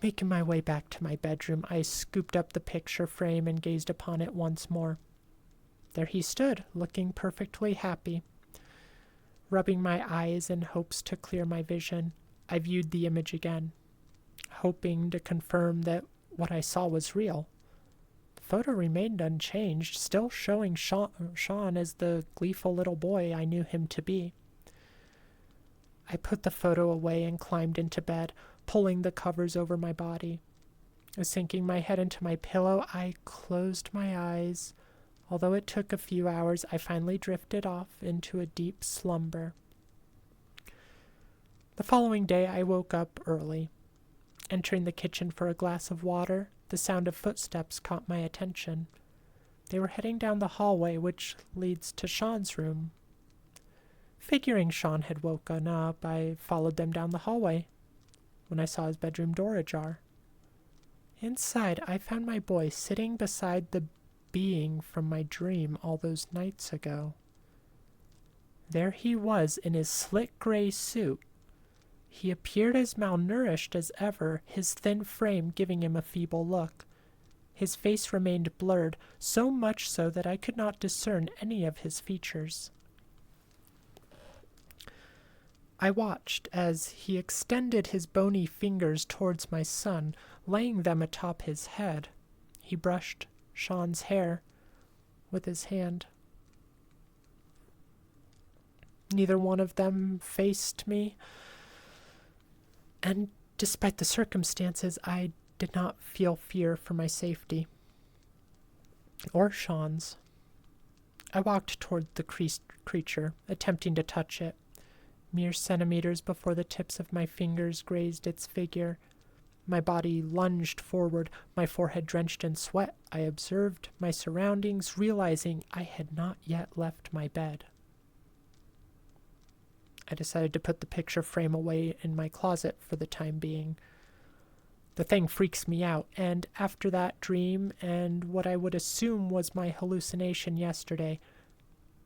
Making my way back to my bedroom, I scooped up the picture frame and gazed upon it once more. There he stood, looking perfectly happy. Rubbing my eyes in hopes to clear my vision, I viewed the image again, hoping to confirm that what I saw was real. The photo remained unchanged, still showing Sean as the gleeful little boy I knew him to be. I put the photo away and climbed into bed, pulling the covers over my body. Sinking my head into my pillow, I closed my eyes. Although it took a few hours, I finally drifted off into a deep slumber. The following day, I woke up early. Entering the kitchen for a glass of water, the sound of footsteps caught my attention. They were heading down the hallway which leads to Sean's room. Figuring Sean had woken up, I followed them down the hallway when I saw his bedroom door ajar. Inside, I found my boy sitting beside the being from my dream all those nights ago. There he was in his slick gray suit. He appeared as malnourished as ever, his thin frame giving him a feeble look. His face remained blurred, so much so that I could not discern any of his features. I watched as he extended his bony fingers towards my son, laying them atop his head. He brushed Sean's hair with his hand. Neither one of them faced me, and despite the circumstances, I did not feel fear for my safety. Or Sean's. I walked toward the creature, attempting to touch it. Mere centimeters before the tips of my fingers grazed its figure, my body lunged forward, my forehead drenched in sweat. I observed my surroundings, realizing I had not yet left my bed. I decided to put the picture frame away in my closet for the time being. The thing freaks me out, and after that dream and what I would assume was my hallucination yesterday,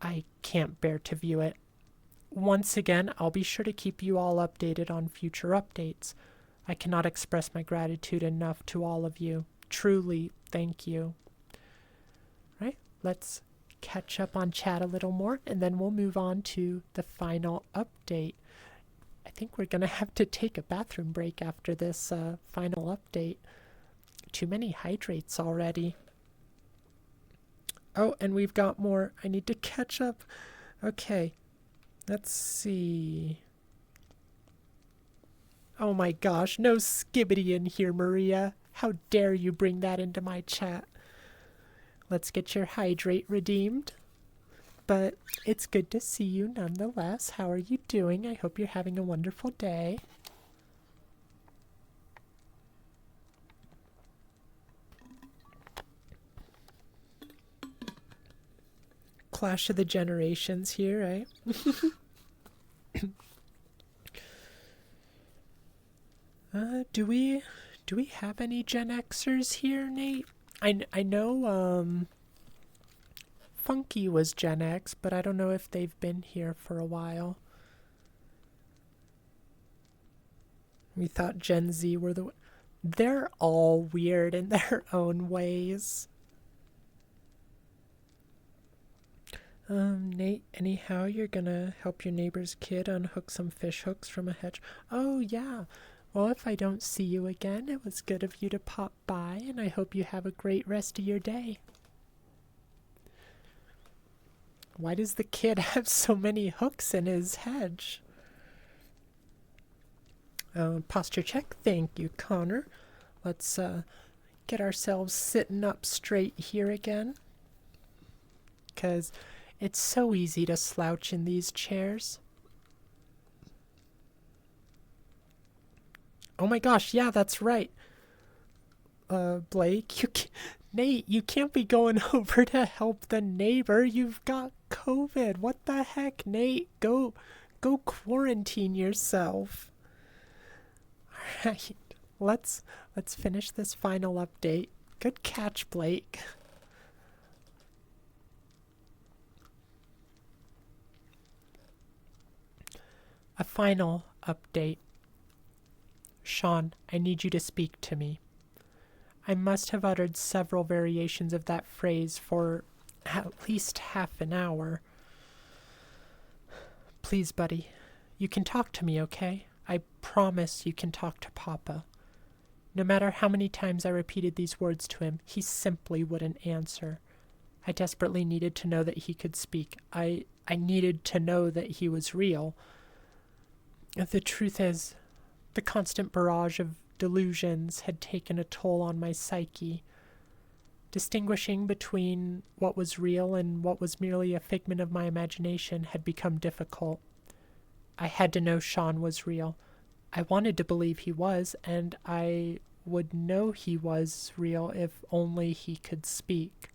I can't bear to view it. Once again, I'll be sure to keep you all updated on future updates. I cannot express my gratitude enough to all of you. Truly, thank you. Right, let's catch up on chat a little more, and then we'll move on to the final update. I think we're going to have to take a bathroom break after this final update. Too many hydrates already. Oh, and we've got more. I need to catch up. Okay, let's see. Oh my gosh, no skibbity in here, Maria. How dare you bring that into my chat. Let's get your hydrate redeemed. But it's good to see you nonetheless. How are you doing? I hope you're having a wonderful day. Clash of the generations here, eh? Do we have any Gen Xers here, Nate? I know Funky was Gen X, but I don't know if they've been here for a while. We thought Gen Z were they're all weird in their own ways. Nate, anyhow, you're gonna help your neighbor's kid unhook some fish hooks from a hedge. Oh, yeah. Well, if I don't see you again, it was good of you to pop by, and I hope you have a great rest of your day. Why does the kid have so many hooks in his hedge? Posture check. Thank you, Connor. Let's get ourselves sitting up straight here again. Because it's so easy to slouch in these chairs. Oh my gosh, yeah, that's right. Blake, Nate, you can't be going over to help the neighbor. You've got COVID. What the heck, Nate? Go quarantine yourself. All right, let's finish this final update. Good catch, Blake. A final update. Sean, I need you to speak to me. I must have uttered several variations of that phrase for at least half an hour. Please, buddy, you can talk to me, okay? I promise you can talk to Papa. No matter how many times I repeated these words to him, he simply wouldn't answer. I desperately needed to know that he could speak. I needed to know that he was real. The truth is, the constant barrage of delusions had taken a toll on my psyche. Distinguishing between what was real and what was merely a figment of my imagination had become difficult. I had to know Sean was real. I wanted to believe he was, and I would know he was real if only he could speak.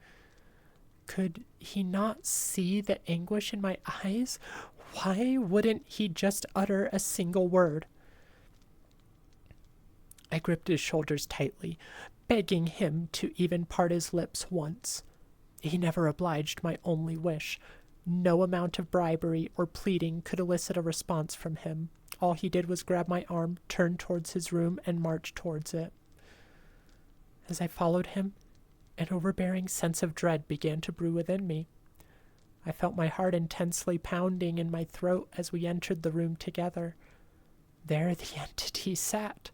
Could he not see the anguish in my eyes? Why wouldn't he just utter a single word? I gripped his shoulders tightly, begging him to even part his lips once. He never obliged my only wish. No amount of bribery or pleading could elicit a response from him. All he did was grab my arm, turn towards his room, and march towards it. As I followed him, an overbearing sense of dread began to brew within me. I felt my heart intensely pounding in my throat as we entered the room together. There the entity sat.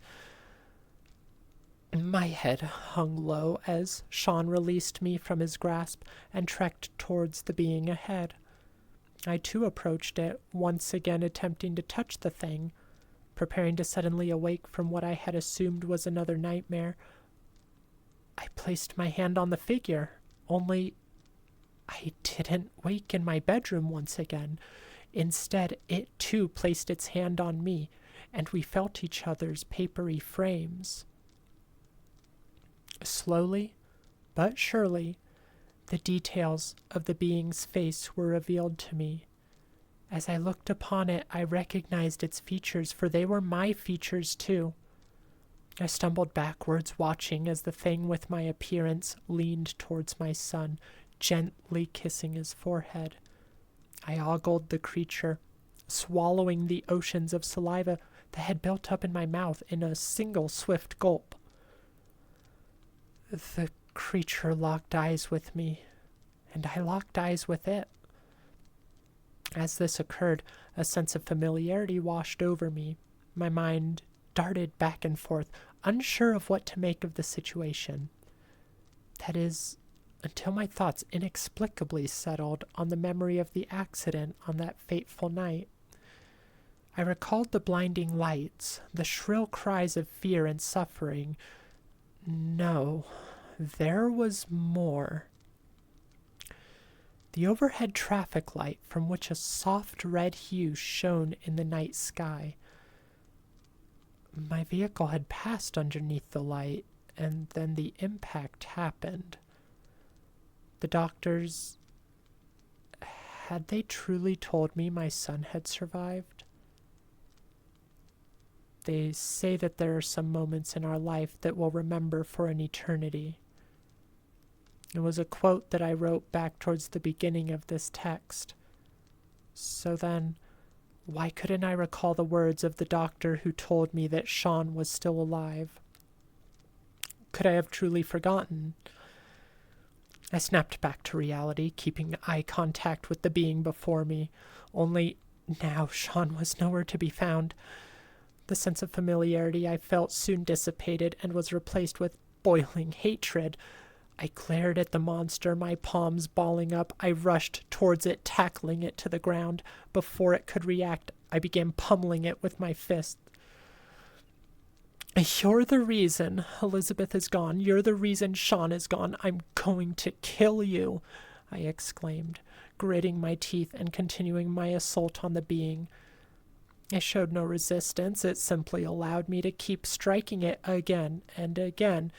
My head hung low as Sean released me from his grasp and trekked towards the being ahead. I too approached it, once again attempting to touch the thing, preparing to suddenly awake from what I had assumed was another nightmare. I placed my hand on the figure, only I didn't wake in my bedroom once again. Instead, it too placed its hand on me, and we felt each other's papery frames. Slowly, but surely, the details of the being's face were revealed to me. As I looked upon it, I recognized its features, for they were my features too. I stumbled backwards, watching as the thing with my appearance leaned towards my son, gently kissing his forehead. I ogled the creature, swallowing the oceans of saliva that had built up in my mouth in a single swift gulp. The creature locked eyes with me, and I locked eyes with it. As this occurred, a sense of familiarity washed over me. My mind darted back and forth, unsure of what to make of the situation. That is, until my thoughts inexplicably settled on the memory of the accident on that fateful night. I recalled the blinding lights, the shrill cries of fear and suffering. No, there was more. The overhead traffic light from which a soft red hue shone in the night sky. My vehicle had passed underneath the light, and then the impact happened. The doctors... had they truly told me my son had survived? They say that there are some moments in our life that we'll remember for an eternity. It was a quote that I wrote back towards the beginning of this text. So then, why couldn't I recall the words of the doctor who told me that Sean was still alive? Could I have truly forgotten? I snapped back to reality, keeping eye contact with the being before me. Only now Sean was nowhere to be found. The sense of familiarity I felt soon dissipated and was replaced with boiling hatred. I glared at the monster, my palms balling up. I rushed towards it, tackling it to the ground. Before it could react, I began pummeling it with my fist. You're the reason Elizabeth is gone. You're the reason Sean is gone. I'm going to kill you, I exclaimed, gritting my teeth and continuing my assault on the being. I showed no resistance. It simply allowed me to keep striking it again and again,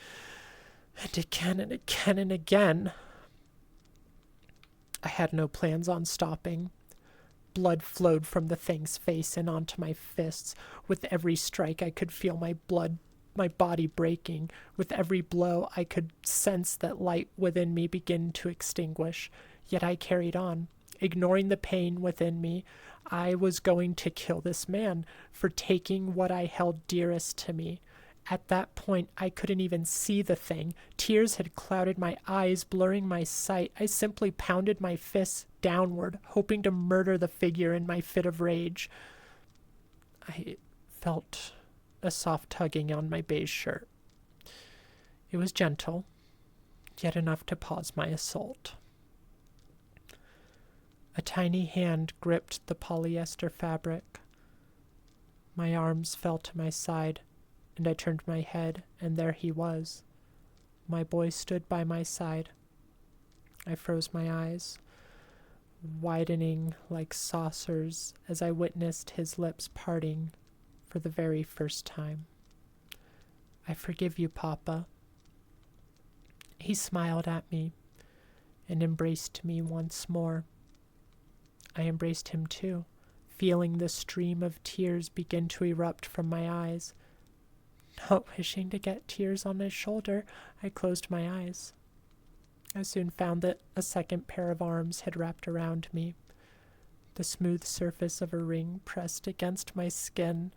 and again and again and again. I had no plans on stopping. Blood flowed from the thing's face and onto my fists. With every strike, I could feel my body breaking. With every blow, I could sense that light within me begin to extinguish. Yet I carried on, ignoring the pain within me. I was going to kill this man for taking what I held dearest to me. At that point, I couldn't even see the thing. Tears had clouded my eyes, blurring my sight. I simply pounded my fists downward, hoping to murder the figure in my fit of rage. I felt a soft tugging on my beige shirt. It was gentle, yet enough to pause my assault. A tiny hand gripped the polyester fabric. My arms fell to my side, and I turned my head, and there he was. My boy stood by my side. I froze my eyes, widening like saucers as I witnessed his lips parting for the very first time. I forgive you, Papa. He smiled at me and embraced me once more. I embraced him too, feeling the stream of tears begin to erupt from my eyes. Not wishing to get tears on his shoulder, I closed my eyes. I soon found that a second pair of arms had wrapped around me. The smooth surface of a ring pressed against my skin.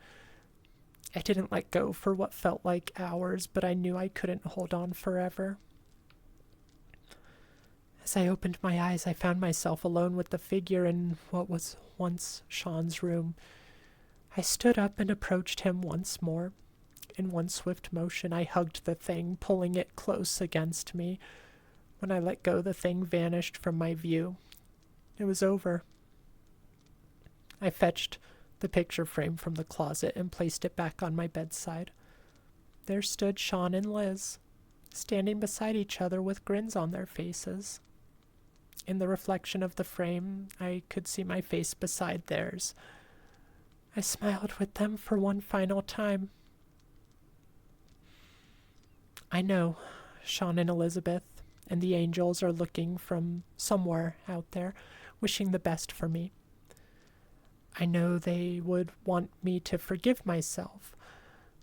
I didn't let go for what felt like hours, but I knew I couldn't hold on forever. As I opened my eyes, I found myself alone with the figure in what was once Sean's room. I stood up and approached him once more. In one swift motion, I hugged the thing, pulling it close against me. When I let go, the thing vanished from my view. It was over. I fetched the picture frame from the closet and placed it back on my bedside. There stood Sean and Liz, standing beside each other with grins on their faces. In the reflection of the frame, I could see my face beside theirs. I smiled with them for one final time. I know Sean and Elizabeth and the angels are looking from somewhere out there, wishing the best for me. I know they would want me to forgive myself,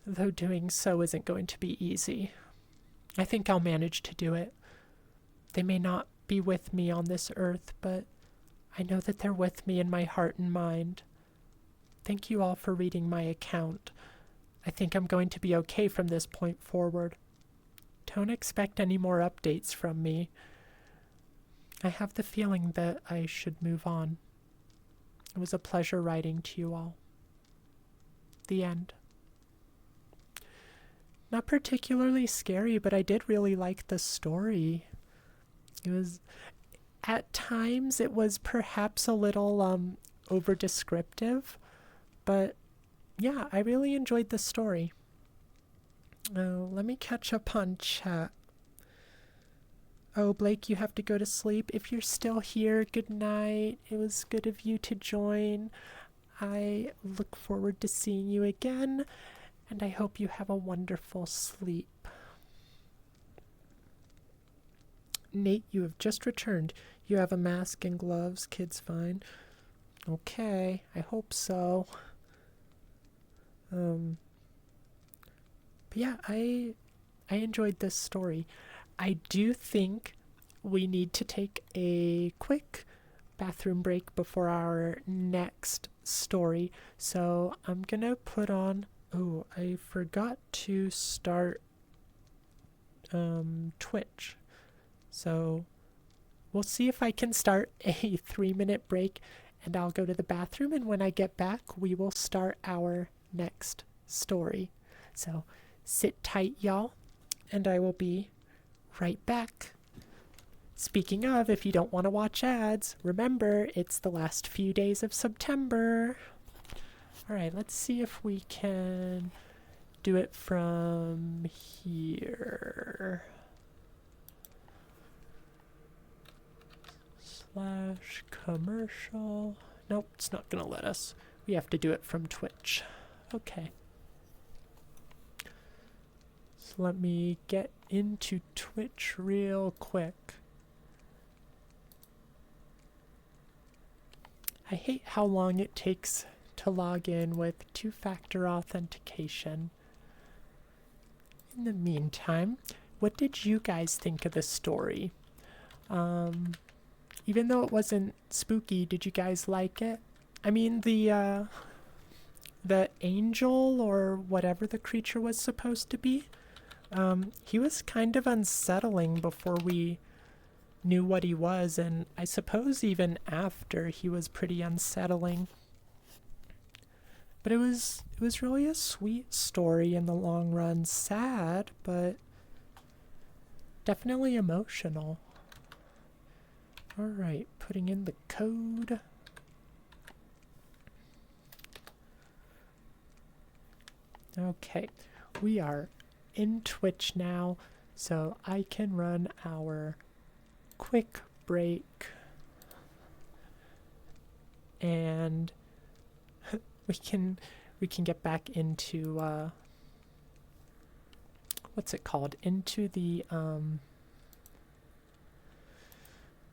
though doing so isn't going to be easy. I think I'll manage to do it. They may not be with me on this earth, but I know that they're with me in my heart and mind. Thank you all for reading my account. I think I'm going to be okay from this point forward. Don't expect any more updates from me. I have the feeling that I should move on. It was a pleasure writing to you all. The end. Not particularly scary, but I did really like the story. At times it was perhaps a little over descriptive, but yeah, I really enjoyed the story. Let me catch up on chat. Oh, Blake, you have to go to sleep. If you're still here, good night. It was good of you to join. I look forward to seeing you again, and I hope you have a wonderful sleep. Nate, you have just returned. You have a mask and gloves. Kid's fine. Okay, I hope so. But yeah, I enjoyed this story. I do think we need to take a quick bathroom break before our next story. So I'm gonna put on... Oh, I forgot to start Twitch. So we'll see if I can start a 3-minute break, and I'll go to the bathroom, and when I get back, we will start our next story. So sit tight, y'all, and I will be right back. Speaking of, if you don't want to watch ads, remember, it's the last few days of September. Alright, let's see if we can do it from here. /commercial. Nope, it's not going to let us. We have to do it from Twitch. Okay. So let me get into Twitch real quick. I hate how long it takes to log in with two-factor authentication. In the meantime, what did you guys think of the story? Even though it wasn't spooky, did you guys like it? I mean, the angel or whatever the creature was supposed to be, he was kind of unsettling before we knew what he was, and I suppose even after he was pretty unsettling. But it was really a sweet story in the long run. Sad, but definitely emotional. Alright, putting in the code. Okay, we are in Twitch now, so I can run our quick break. And we can get back into what's it called? Into the oh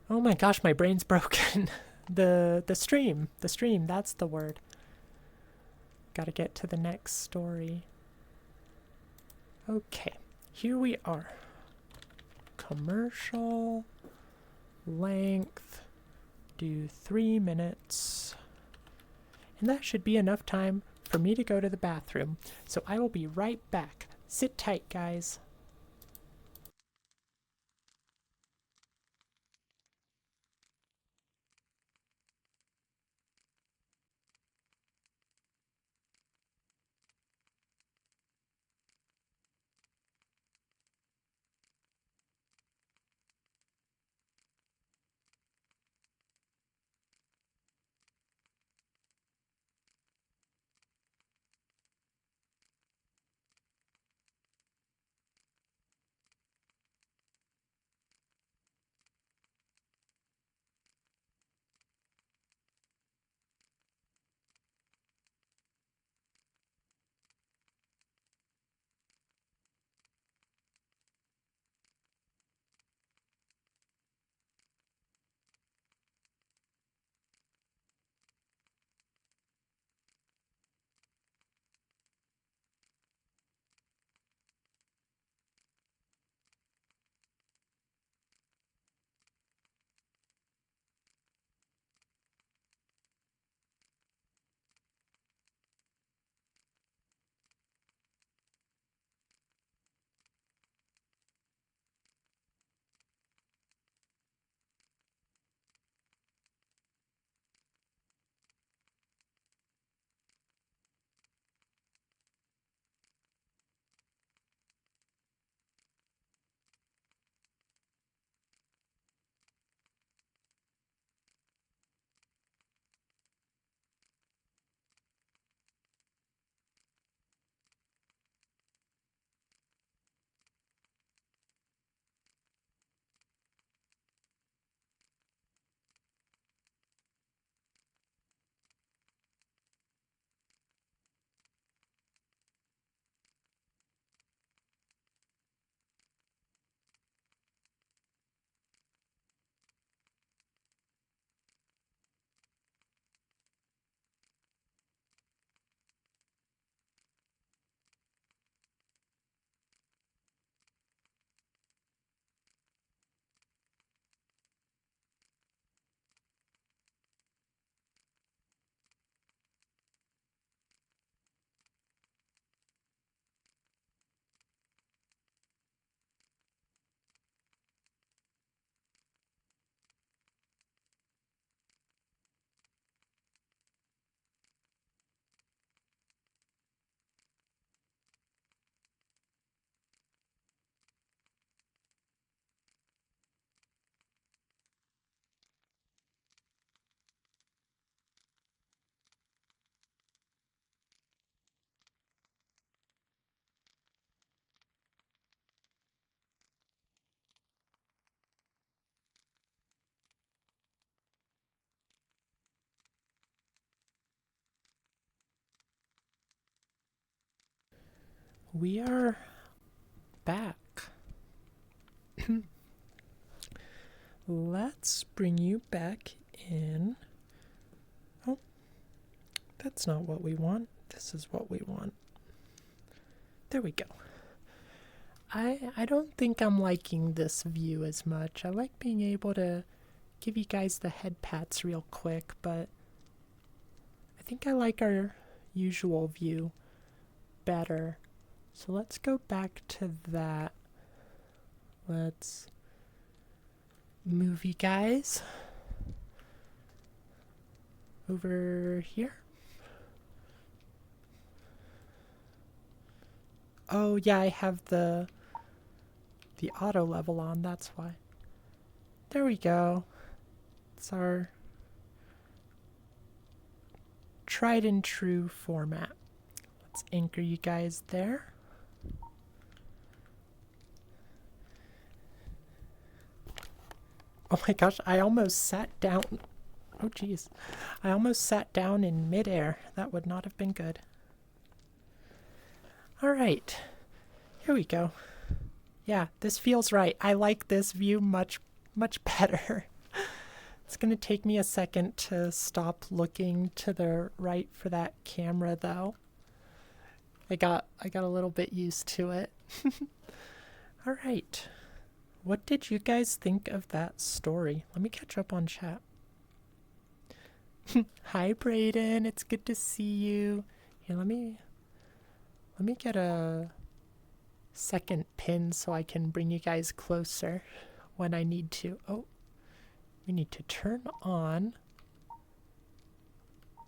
my gosh, my brain's broken. The stream. The stream, that's the word. Gotta get to the next story. Okay, here we are. Commercial length. Do 3 minutes. And that should be enough time for me to go to the bathroom. So I will be right back. Sit tight, guys. We are back. Let's bring you back in. Oh, that's not what we want. This is what we want. There we go. I don't think I'm liking this view as much. I like being able to give you guys the head pats real quick, but I think I like our usual view better. So let's go back to that. Let's move you guys over here. Oh yeah, I have the auto level on, that's why. There we go. It's our tried and true format. Let's anchor you guys there. Oh my gosh, I almost sat down. Oh geez. I almost sat down in midair. That would not have been good. Alright. Here we go. Yeah, this feels right. I like this view much better. It's gonna take me a second to stop looking to the right for that camera though. I got a little bit used to it. All right. What did you guys think of that story? Let me catch up on chat. Hi Brayden, it's good to see you. Here, let me get a second pin so I can bring you guys closer when I need to. Oh, we need to turn on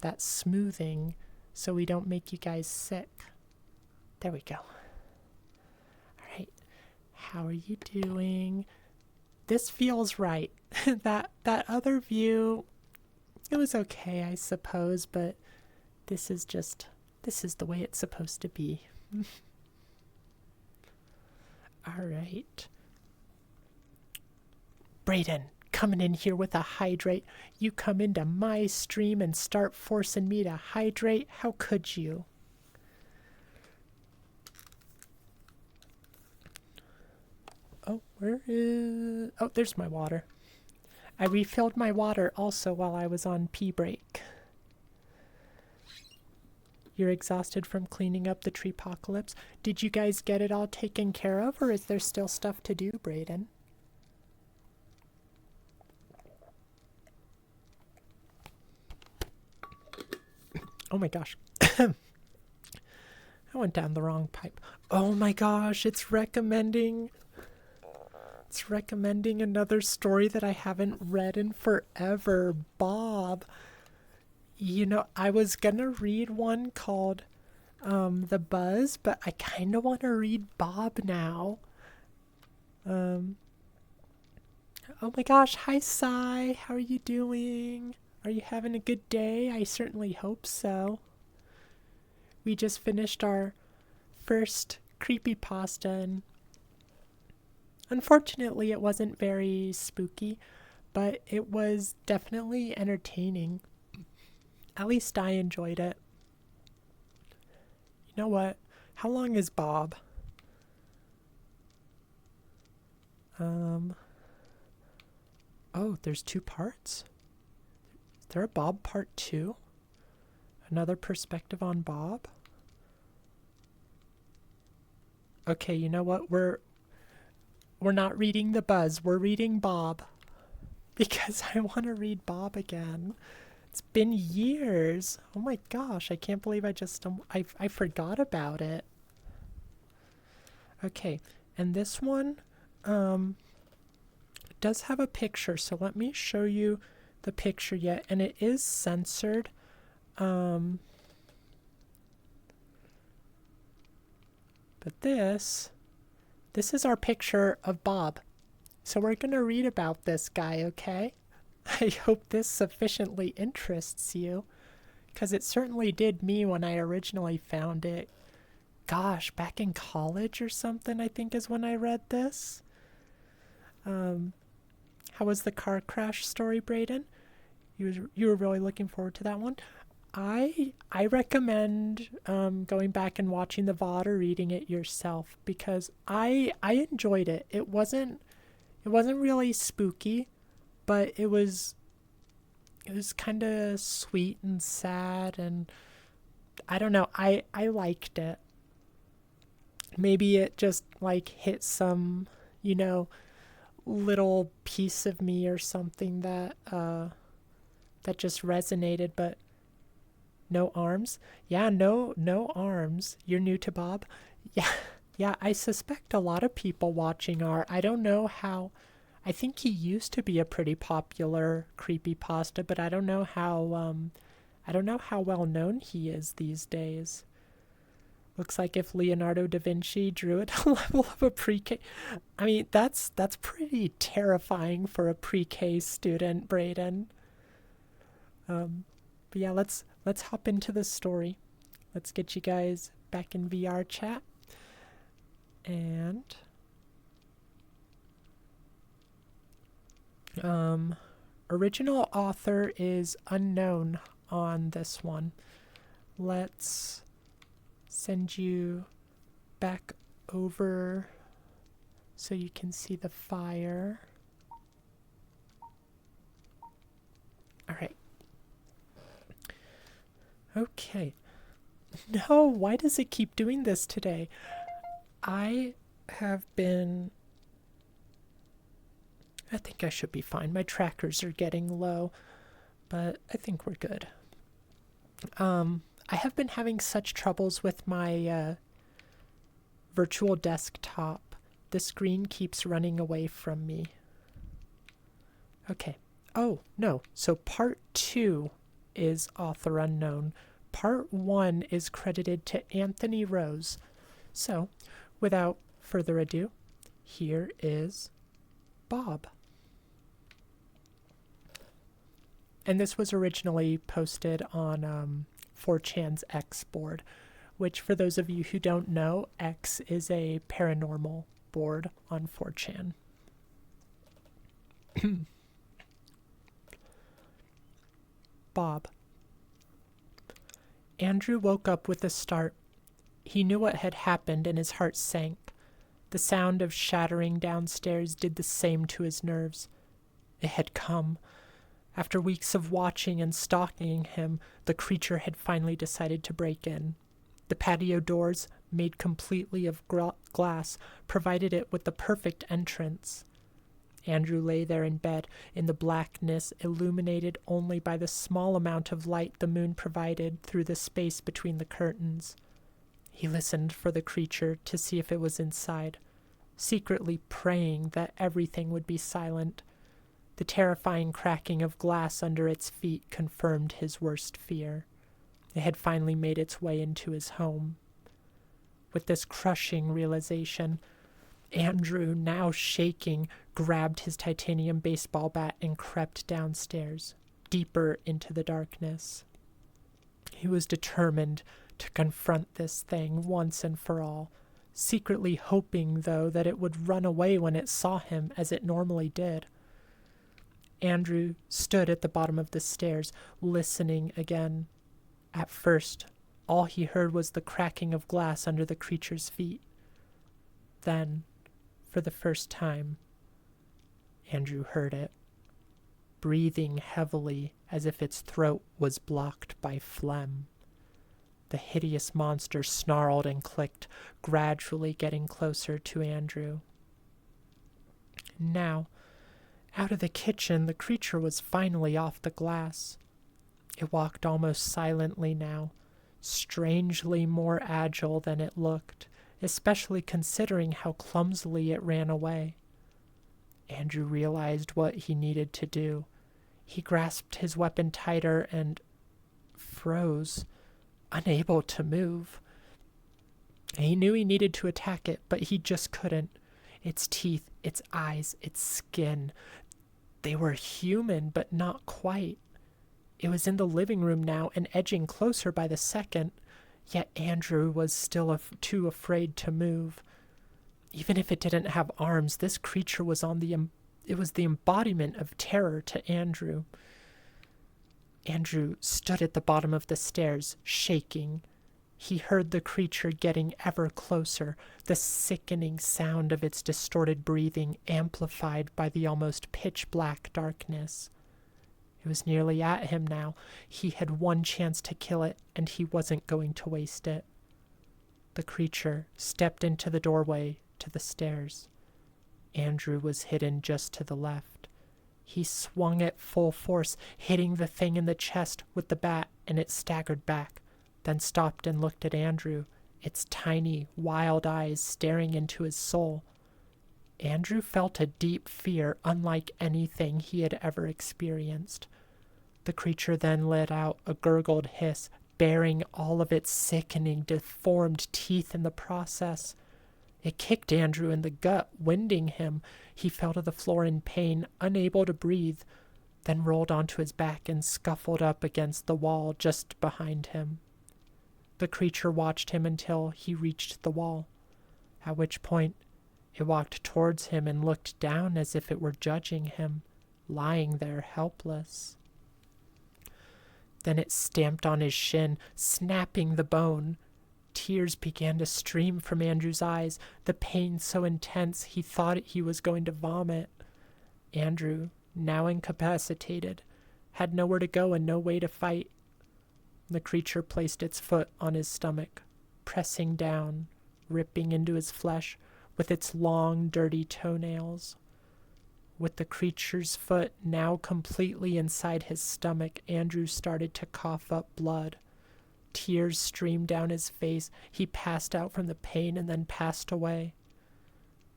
that smoothing so we don't make you guys sick. There we go. Alright, how are you doing? This feels right. that other view, it was okay, I suppose, but this is the way it's supposed to be. Alright. Brayden, coming in here with a hydrate. You come into my stream and start forcing me to hydrate? How could you? Oh, where is... Oh, there's my water. I refilled my water also while I was on pee break. You're exhausted from cleaning up the treepocalypse. Did you guys get it all taken care of, or is there still stuff to do, Brayden? Oh my gosh. I went down the wrong pipe. Oh my gosh, it's recommending another story that I haven't read in forever. Bob. You know, I was gonna read one called The Buzz, but I kind of want to read Bob now. Oh my gosh, hi Sai, how are you doing? Are you having a good day? I certainly hope so. We just finished our first creepypasta, and unfortunately it wasn't very spooky, but it was definitely entertaining. At least I enjoyed it. You know what? How long is Bob? Oh, there's 2 parts? Is there a Bob part 2? Another perspective on Bob? Okay, you know what? We're not reading The Buzz. We're reading Bob. Because I want to read Bob again. It's been years. Oh my gosh, I can't believe I forgot about it. Okay, and this one does have a picture, so let me show you the picture yet, and it is censored. But this is our picture of Bob. So we're going to read about this guy, okay? I hope this sufficiently interests you, because it certainly did me when I originally found it. Gosh, back in college or something, I think is when I read this. How was the car crash story, Brayden? You were really looking forward to that one? I recommend going back and watching the VOD or reading it yourself, because I enjoyed it. It wasn't really spooky, but it was kind of sweet and sad, and I don't know, I liked it. Maybe it just like hit some, you know, little piece of me or something that just resonated. But no arms? Yeah, no arms. You're new to Bob? Yeah, I suspect a lot of people watching are. I don't know how. I think he used to be a pretty popular creepypasta, but I don't know how well known he is these days. Looks like if Leonardo da Vinci drew it at a level of a pre-K. I mean, that's pretty terrifying for a pre-K student, Brayden. But yeah, let's hop into the story. Let's get you guys back in VR chat. And original author is unknown on this one. Let's send you back over so you can see the fire. Okay. No, why does it keep doing this today? I have been... I think I should be fine. My trackers are getting low, but I think we're good. I have been having such troubles with my virtual desktop. The screen keeps running away from me. Okay. Oh, no. So part 2 is author unknown. Part 1 is credited to Anthony Rose. So, without further ado, here is Bob. And this was originally posted on 4chan's X board, which for those of you who don't know, X is a paranormal board on 4chan. Bob. Andrew woke up with a start. He knew what had happened and his heart sank. The sound of shattering downstairs did the same to his nerves. It had come. After weeks of watching and stalking him, the creature had finally decided to break in. The patio doors, made completely of glass, provided it with the perfect entrance. Andrew lay there in bed, in the blackness, illuminated only by the small amount of light the moon provided through the space between the curtains. He listened for the creature to see if it was inside, secretly praying that everything would be silent. The terrifying cracking of glass under its feet confirmed his worst fear. It had finally made its way into his home. With this crushing realization, Andrew, now shaking, grabbed his titanium baseball bat and crept downstairs, deeper into the darkness. He was determined to confront this thing once and for all, secretly hoping, though, that it would run away when it saw him, as it normally did. Andrew stood at the bottom of the stairs, listening again. At first, all he heard was the cracking of glass under the creature's feet. Then, for the first time, Andrew heard it, breathing heavily as if its throat was blocked by phlegm. The hideous monster snarled and clicked, gradually getting closer to Andrew. Now, out of the kitchen, the creature was finally off the glass. It walked almost silently now, strangely more agile than it looked, especially considering how clumsily it ran away. Andrew realized what he needed to do. He grasped his weapon tighter and froze, unable to move. He knew he needed to attack it, but he just couldn't. Its teeth, its eyes, its skin, they were human, but not quite. It was in the living room now and edging closer by the second, yet Andrew was still too afraid to move. Even if it didn't have arms, this creature was it was the embodiment of terror to Andrew. Andrew stood at the bottom of the stairs, shaking. He heard the creature getting ever closer, the sickening sound of its distorted breathing amplified by the almost pitch-black darkness. It was nearly at him now. He had one chance to kill it, and he wasn't going to waste it. The creature stepped into the doorway to the stairs. Andrew was hidden just to the left. He swung at full force, hitting the thing in the chest with the bat, and it staggered back, then stopped and looked at Andrew, its tiny, wild eyes staring into his soul. Andrew felt a deep fear unlike anything he had ever experienced. The creature then let out a gurgled hiss, baring all of its sickening, deformed teeth in the process. It kicked Andrew in the gut, winding him. He fell to the floor in pain, unable to breathe, then rolled onto his back and scuffled up against the wall just behind him. The creature watched him until he reached the wall, at which point it walked towards him and looked down as if it were judging him, lying there helpless. Then it stamped on his shin, snapping the bone. Tears began to stream from Andrew's eyes, the pain so intense he thought he was going to vomit. Andrew, now incapacitated, had nowhere to go and no way to fight. The creature placed its foot on his stomach, pressing down, ripping into his flesh with its long, dirty toenails. With the creature's foot now completely inside his stomach, Andrew started to cough up blood. Tears streamed down his face. He passed out from the pain and then passed away.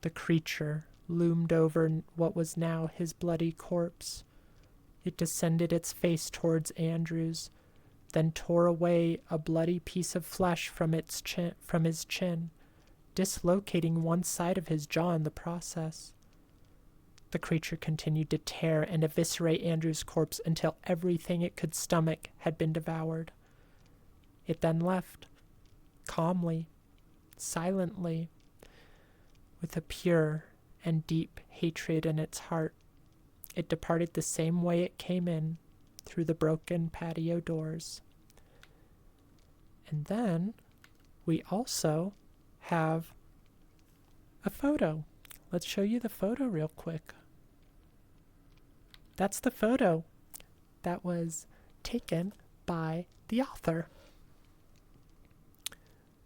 The creature loomed over what was now his bloody corpse. It descended its face towards Andrew's, then tore away a bloody piece of flesh from his chin, dislocating one side of his jaw in the process. The creature continued to tear and eviscerate Andrew's corpse until everything it could stomach had been devoured. It then left, calmly, silently, with a pure and deep hatred in its heart. It departed the same way it came in, through the broken patio doors. And then we also have a photo. Let's show you the photo real quick. That's the photo that was taken by the author.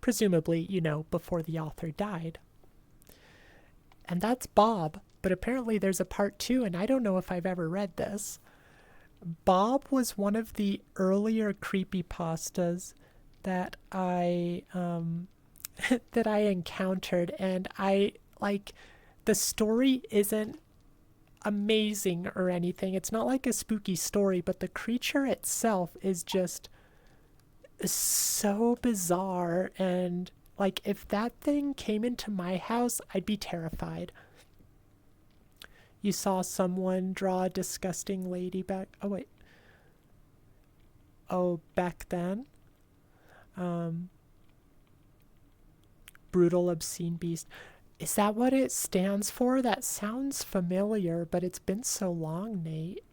Presumably, before the author died. And that's Bob, but apparently there's a part 2, and I don't know if I've ever read this. Bob was one of the earlier creepypastas that I that I encountered, and the story isn't amazing or anything. It's not like a spooky story, but the creature itself is just so bizarre, and if that thing came into my house, I'd be terrified. You saw someone draw a disgusting lady back. Back then. Brutal, obscene beast. Is that what it stands for? That sounds familiar, but it's been so long, Nate.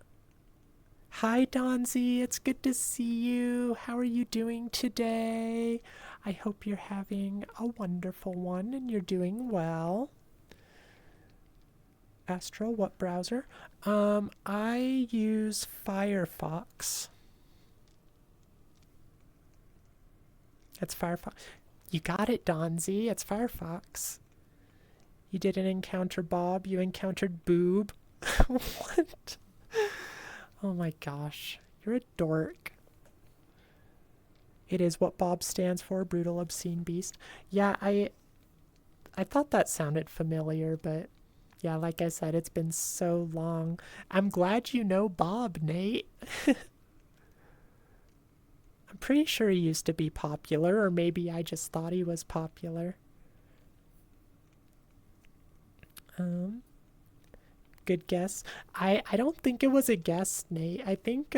Hi, Donzi. It's good to see you. How are you doing today? I hope you're having a wonderful one and you're doing well. Astral, what browser? I use Firefox. It's Firefox. You got it, Donzi. It's Firefox. You didn't encounter Bob. You encountered Boob. What? Oh my gosh. You're a dork. It is what Bob stands for, brutal, obscene beast. Yeah, I thought that sounded familiar, but yeah, like I said, it's been so long. I'm glad you know Bob, Nate. I'm pretty sure he used to be popular, or maybe I just thought he was popular. Good guess. I don't think it was a guess, Nate. I think,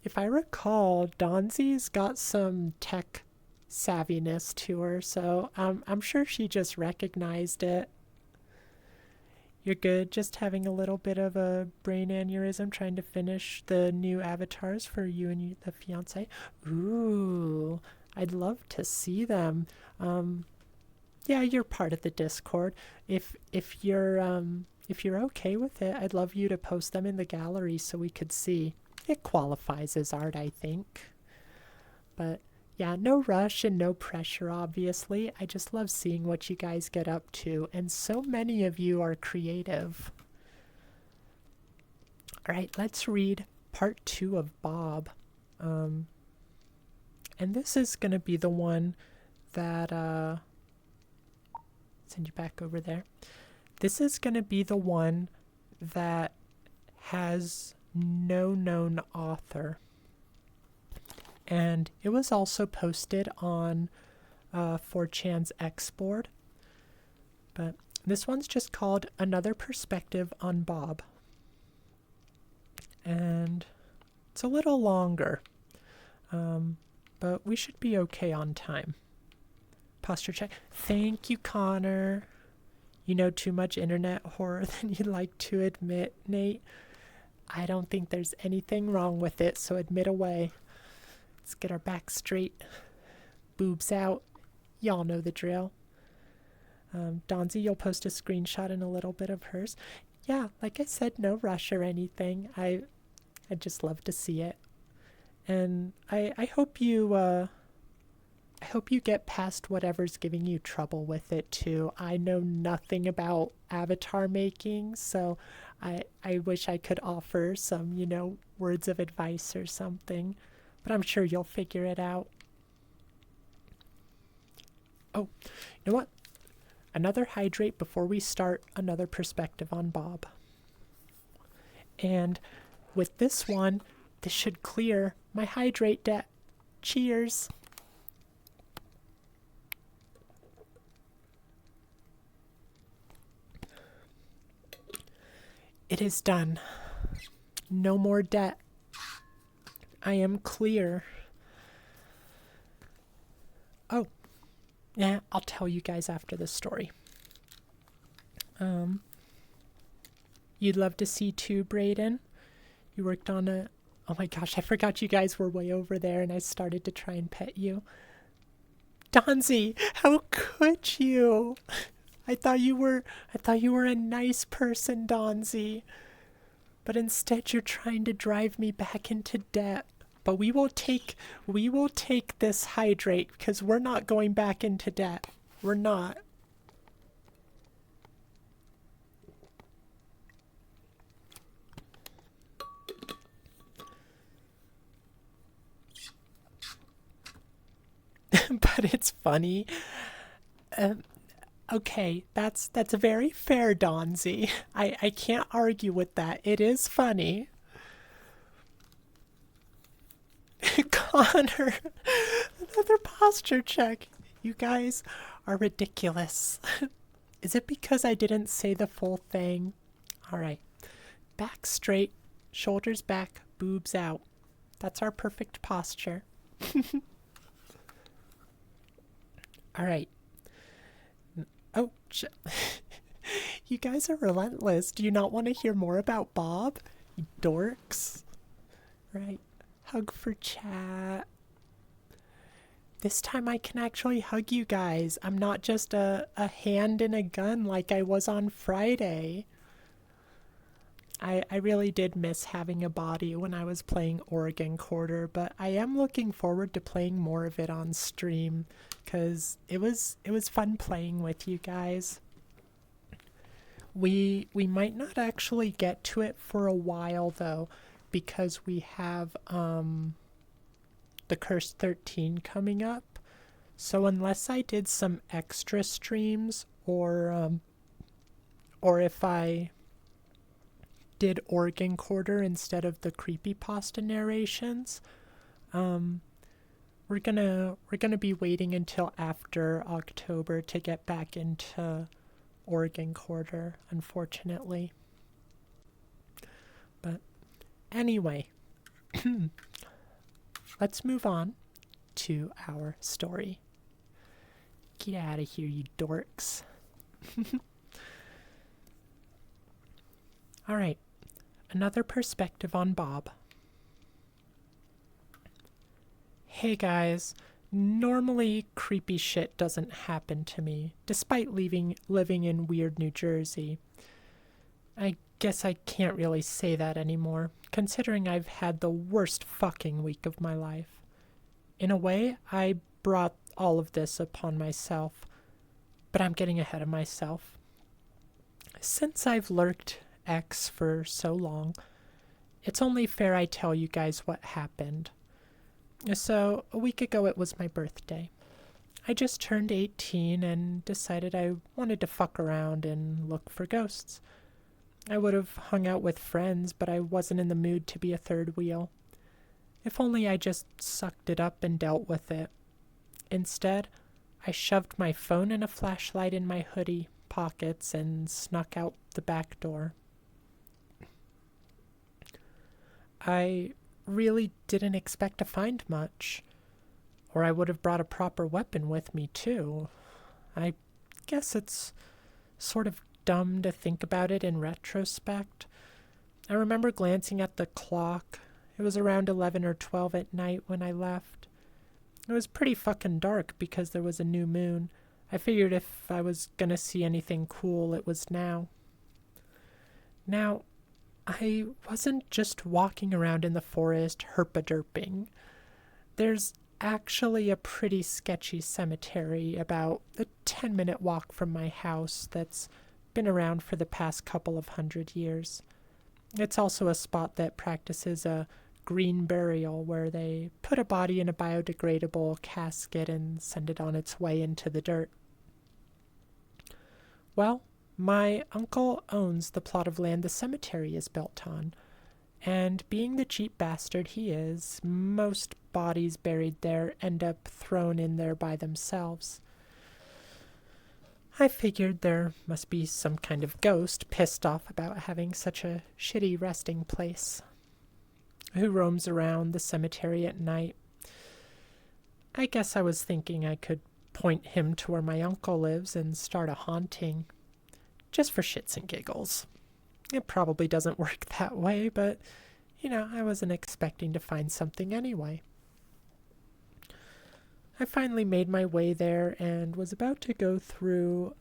if I recall, Donzi's got some tech savviness to her, so I'm sure she just recognized it. You're good, just having a little bit of a brain aneurysm trying to finish the new avatars for you and the fiance. Ooh, I'd love to see them. Yeah, you're part of the Discord. If you're okay with it, I'd love you to post them in the gallery so we could see. It qualifies as art, I think. But yeah, no rush and no pressure, obviously. I just love seeing what you guys get up to, and so many of you are creative. All right, let's read part 2 of Bob. And this is going to be the one that... send you back over there. This is going to be the one that has no known author. And it was also posted on 4chan's X board. But this one's just called Another Perspective on Bob. And it's a little longer. But we should be okay on time. Posture check. Thank you, Connor. You know too much internet horror than you'd like to admit, Nate. I don't think there's anything wrong with it, so admit away. Let's get our back straight. Boobs out. Y'all know the drill. Donzi, you'll post a screenshot in a little bit of hers. Yeah, like I said, no rush or anything. I'd just love to see it. And I hope you I hope you get past whatever's giving you trouble with it too. I know nothing about avatar making, so I wish I could offer some, words of advice or something, but I'm sure you'll figure it out. Oh, you know what? Another hydrate before we start another perspective on Bob. And with this one, this should clear my hydrate debt. Cheers. It is done. No more debt. I am clear. Oh, yeah, I'll tell you guys after the story. You'd love to see too, Brayden. You worked on a... Oh my gosh, I forgot you guys were way over there and I started to try and pet you. Donzi, how could you? I thought you were a nice person, Donzi. But instead you're trying to drive me back into debt. But we will take this hydrate because we're not going back into debt. We're not. But it's funny. Okay, that's very fair, Donzi. I can't argue with that. It is funny. Connor, another posture check. You guys are ridiculous. Is it because I didn't say the full thing? Alright. Back straight, shoulders back, boobs out. That's our perfect posture. Alright. Oh, you guys are relentless. Do you not want to hear more about Bob? You dorks. Right. Hug for chat. This time I can actually hug you guys. I'm not just a hand in a gun like I was on Friday. I really did miss having a body when I was playing Oregon Quarter, but I am looking forward to playing more of it on stream because it was fun playing with you guys. We might not actually get to it for a while though, because we have the Cursed 13 coming up. So unless I did some extra streams or if I did Oregon Quarter instead of the Creepypasta narrations, we're gonna be waiting until after October to get back into Oregon Quarter, unfortunately. But anyway, let's move on to our story. Get out of here, you dorks. Alright, another perspective on Bob. Hey guys, normally creepy shit doesn't happen to me, despite living in weird New Jersey. I guess I can't really say that anymore, considering I've had the worst fucking week of my life. In a way, I brought all of this upon myself, but I'm getting ahead of myself. Since I've lurked X for so long, it's only fair I tell you guys what happened. So, a week ago it was my birthday. I just turned 18 and decided I wanted to fuck around and look for ghosts. I would have hung out with friends, but I wasn't in the mood to be a third wheel. If only I just sucked it up and dealt with it. Instead, I shoved my phone and a flashlight in my hoodie pockets and snuck out the back door. I really didn't expect to find much, or I would have brought a proper weapon with me too. I guess it's sort of dumb to think about it in retrospect. I remember glancing at the clock. It was around 11 or 12 at night when I left. It was pretty fucking dark because there was a new moon. I figured if I was gonna see anything cool, it was now. Now, I wasn't just walking around in the forest herpa-derping. There's actually a pretty sketchy cemetery about a 10-minute walk from my house that's been around for the past couple of 100 years. It's also a spot that practices a green burial where they put a body in a biodegradable casket and send it on its way into the dirt. Well, my uncle owns the plot of land the cemetery is built on, and being the cheap bastard he is, most bodies buried there end up thrown in there by themselves. I figured there must be some kind of ghost pissed off about having such a shitty resting place, who roams around the cemetery at night. I guess I was thinking I could point him to where my uncle lives and start a haunting, just for shits and giggles. It probably doesn't work that way, but, I wasn't expecting to find something anyway. I finally made my way there and was about to go through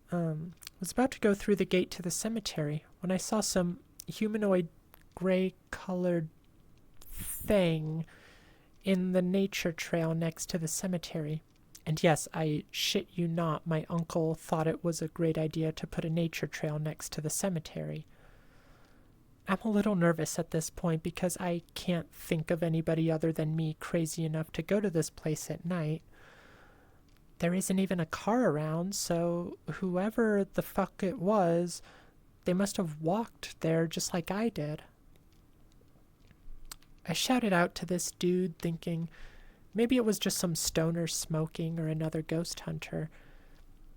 the gate to the cemetery when I saw some humanoid gray-colored thing in the nature trail next to the cemetery. And yes, I shit you not, my uncle thought it was a great idea to put a nature trail next to the cemetery. I'm a little nervous at this point because I can't think of anybody other than me crazy enough to go to this place at night. There isn't even a car around, so whoever the fuck it was, they must have walked there just like I did. I shouted out to this dude thinking maybe it was just some stoner smoking or another ghost hunter.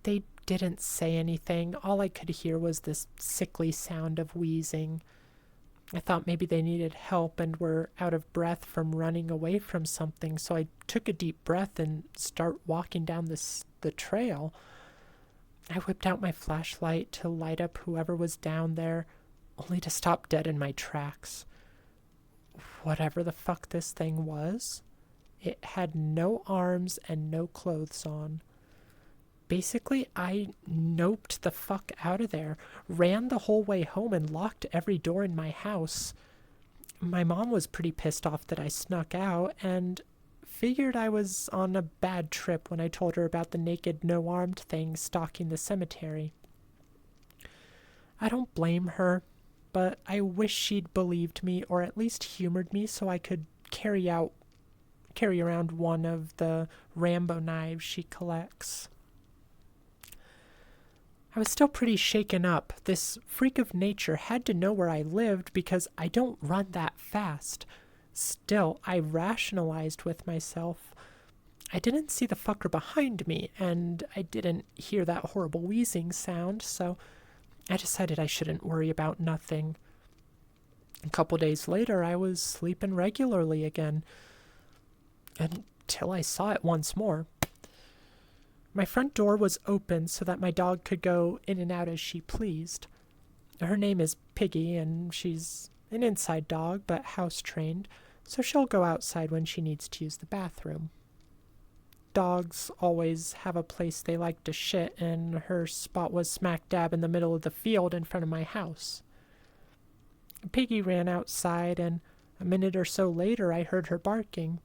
They didn't say anything. All I could hear was this sickly sound of wheezing. I thought maybe they needed help and were out of breath from running away from something, so I took a deep breath and start walking down the trail. I whipped out my flashlight to light up whoever was down there, only to stop dead in my tracks. Whatever the fuck this thing was, it had no arms and no clothes on. Basically, I noped the fuck out of there, ran the whole way home, and locked every door in my house. My mom was pretty pissed off that I snuck out, and figured I was on a bad trip when I told her about the naked, no-armed thing stalking the cemetery. I don't blame her, but I wish she'd believed me, or at least humored me so I could carry around one of the Rambo knives she collects. I was still pretty shaken up. This freak of nature had to know where I lived because I don't run that fast. Still, I rationalized with myself. I didn't see the fucker behind me, and I didn't hear that horrible wheezing sound, so I decided I shouldn't worry about nothing. A couple days later, I was sleeping regularly again, until I saw it once more. My front door was open so that my dog could go in and out as she pleased. Her name is Piggy, and she's an inside dog, but house-trained, so she'll go outside when she needs to use the bathroom. Dogs always have a place they like to shit, and her spot was smack dab in the middle of the field in front of my house. Piggy ran outside, and a minute or so later I heard her barking.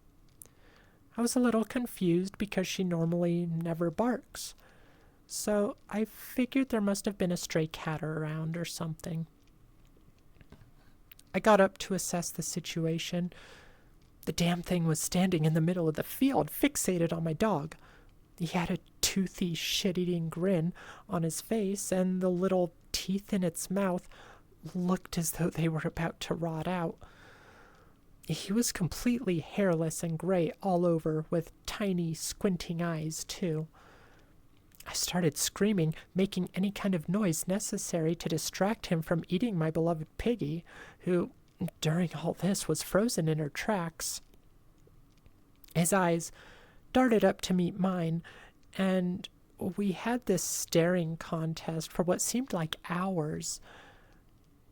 I was a little confused because she normally never barks, so I figured there must have been a stray cat around or something. I got up to assess the situation. The damn thing was standing in the middle of the field, fixated on my dog. He had a toothy, shit-eating grin on his face, and the little teeth in its mouth looked as though they were about to rot out. He was completely hairless and gray all over, with tiny, squinting eyes, too. I started screaming, making any kind of noise necessary to distract him from eating my beloved Piggy, who, during all this, was frozen in her tracks. His eyes darted up to meet mine, and we had this staring contest for what seemed like hours,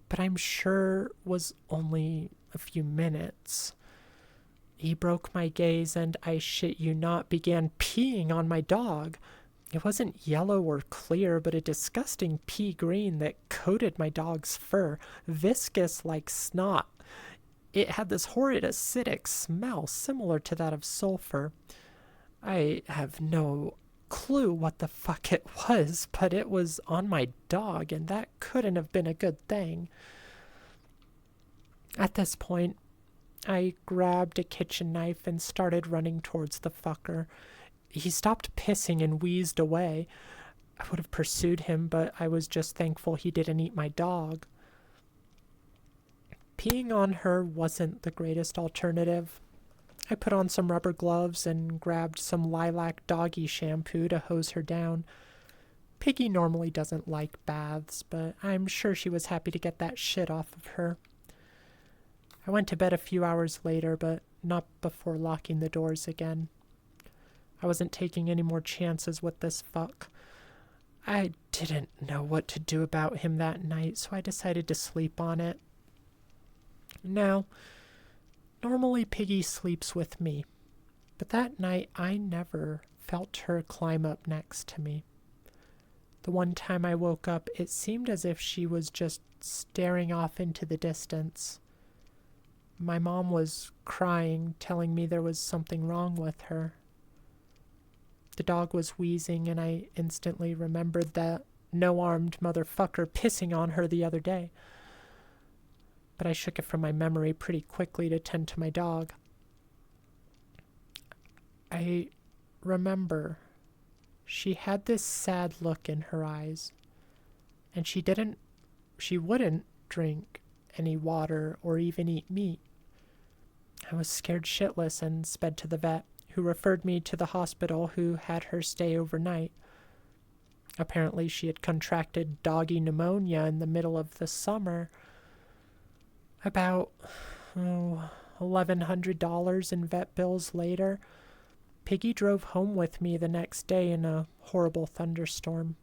but I'm sure was only a few minutes. He broke my gaze and, I shit you not, began peeing on my dog. It wasn't yellow or clear, but a disgusting pea green that coated my dog's fur, viscous like snot. It had this horrid acidic smell similar to that of sulfur. I have no clue what the fuck it was, but it was on my dog, and that couldn't have been a good thing. At this point, I grabbed a kitchen knife and started running towards the fucker. He stopped pissing and wheezed away. I would have pursued him, but I was just thankful he didn't eat my dog. Peeing on her wasn't the greatest alternative. I put on some rubber gloves and grabbed some lilac doggy shampoo to hose her down. Piggy normally doesn't like baths, but I'm sure she was happy to get that shit off of her. I went to bed a few hours later, but not before locking the doors again. I wasn't taking any more chances with this fuck. I didn't know what to do about him that night, so I decided to sleep on it. Now, normally Piggy sleeps with me, but that night I never felt her climb up next to me. The one time I woke up, it seemed as if she was just staring off into the distance. My mom was crying, telling me there was something wrong with her. The dog was wheezing, and I instantly remembered that no-armed motherfucker pissing on her the other day. But I shook it from my memory pretty quickly to tend to my dog. I remember she had this sad look in her eyes, and she wouldn't drink any water or even eat meat. I was scared shitless and sped to the vet, who referred me to the hospital, who had her stay overnight. Apparently she had contracted doggy pneumonia in the middle of the summer. About $1,100 in vet bills later, Piggy drove home with me the next day in a horrible thunderstorm.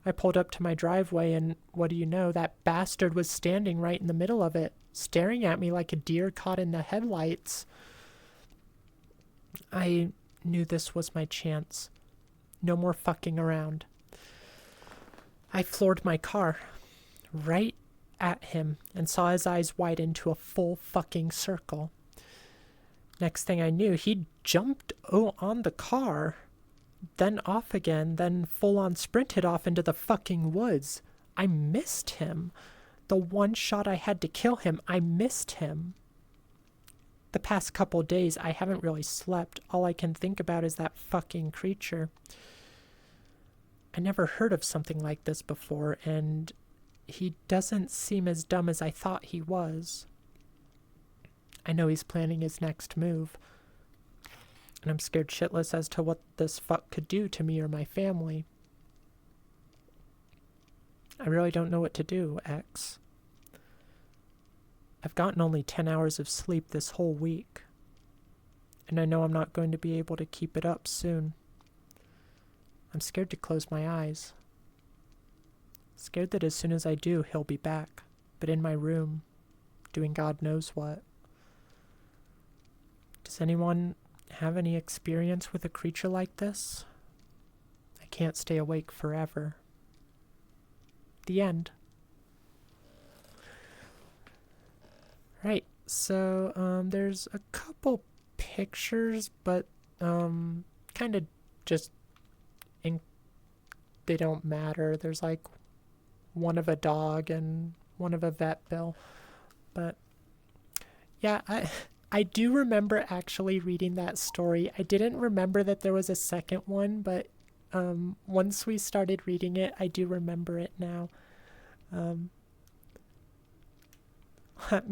I pulled up to my driveway, and what do you know, that bastard was standing right in the middle of it, staring at me like a deer caught in the headlights. I knew this was my chance. No more fucking around. I floored my car right at him and saw his eyes widen to a full fucking circle. Next thing I knew, he jumped on the car, then off again, then full on sprinted off into the fucking woods. I missed him. The one shot I had to kill him, I missed him. The past couple days, I haven't really slept. All I can think about is that fucking creature. I never heard of something like this before, and he doesn't seem as dumb as I thought he was. I know he's planning his next move, and I'm scared shitless as to what this fuck could do to me or my family. I really don't know what to do, X. I've gotten only 10 hours of sleep this whole week, and I know I'm not going to be able to keep it up soon. I'm scared to close my eyes. Scared that as soon as I do, he'll be back, but in my room, doing God knows what. Does anyone have any experience with a creature like this? I can't stay awake forever. The end. Right, so there's a couple pictures, but kind of just they don't matter. There's like one of a dog and one of a vet bill. But yeah, I do remember actually reading that story. I didn't remember that there was a second one, but once we started reading it, I do remember it now. Let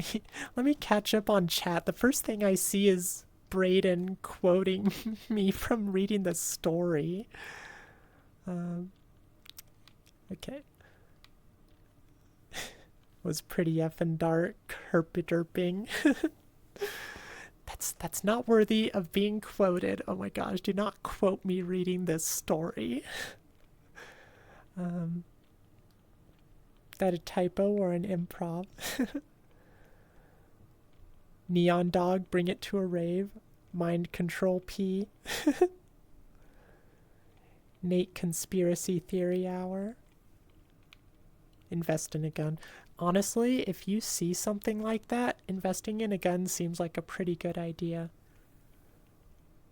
me catch up on chat. The first thing I see is Brayden quoting me from reading the story. Okay. Was pretty effing dark, herpy-derping. That's not worthy of being quoted. Oh my gosh, do not quote me reading this story. That a typo or an improv? Neon dog, bring it to a rave. Mind control P. Nate Conspiracy Theory Hour. Invest in a gun. Honestly, if you see something like that, investing in a gun seems like a pretty good idea.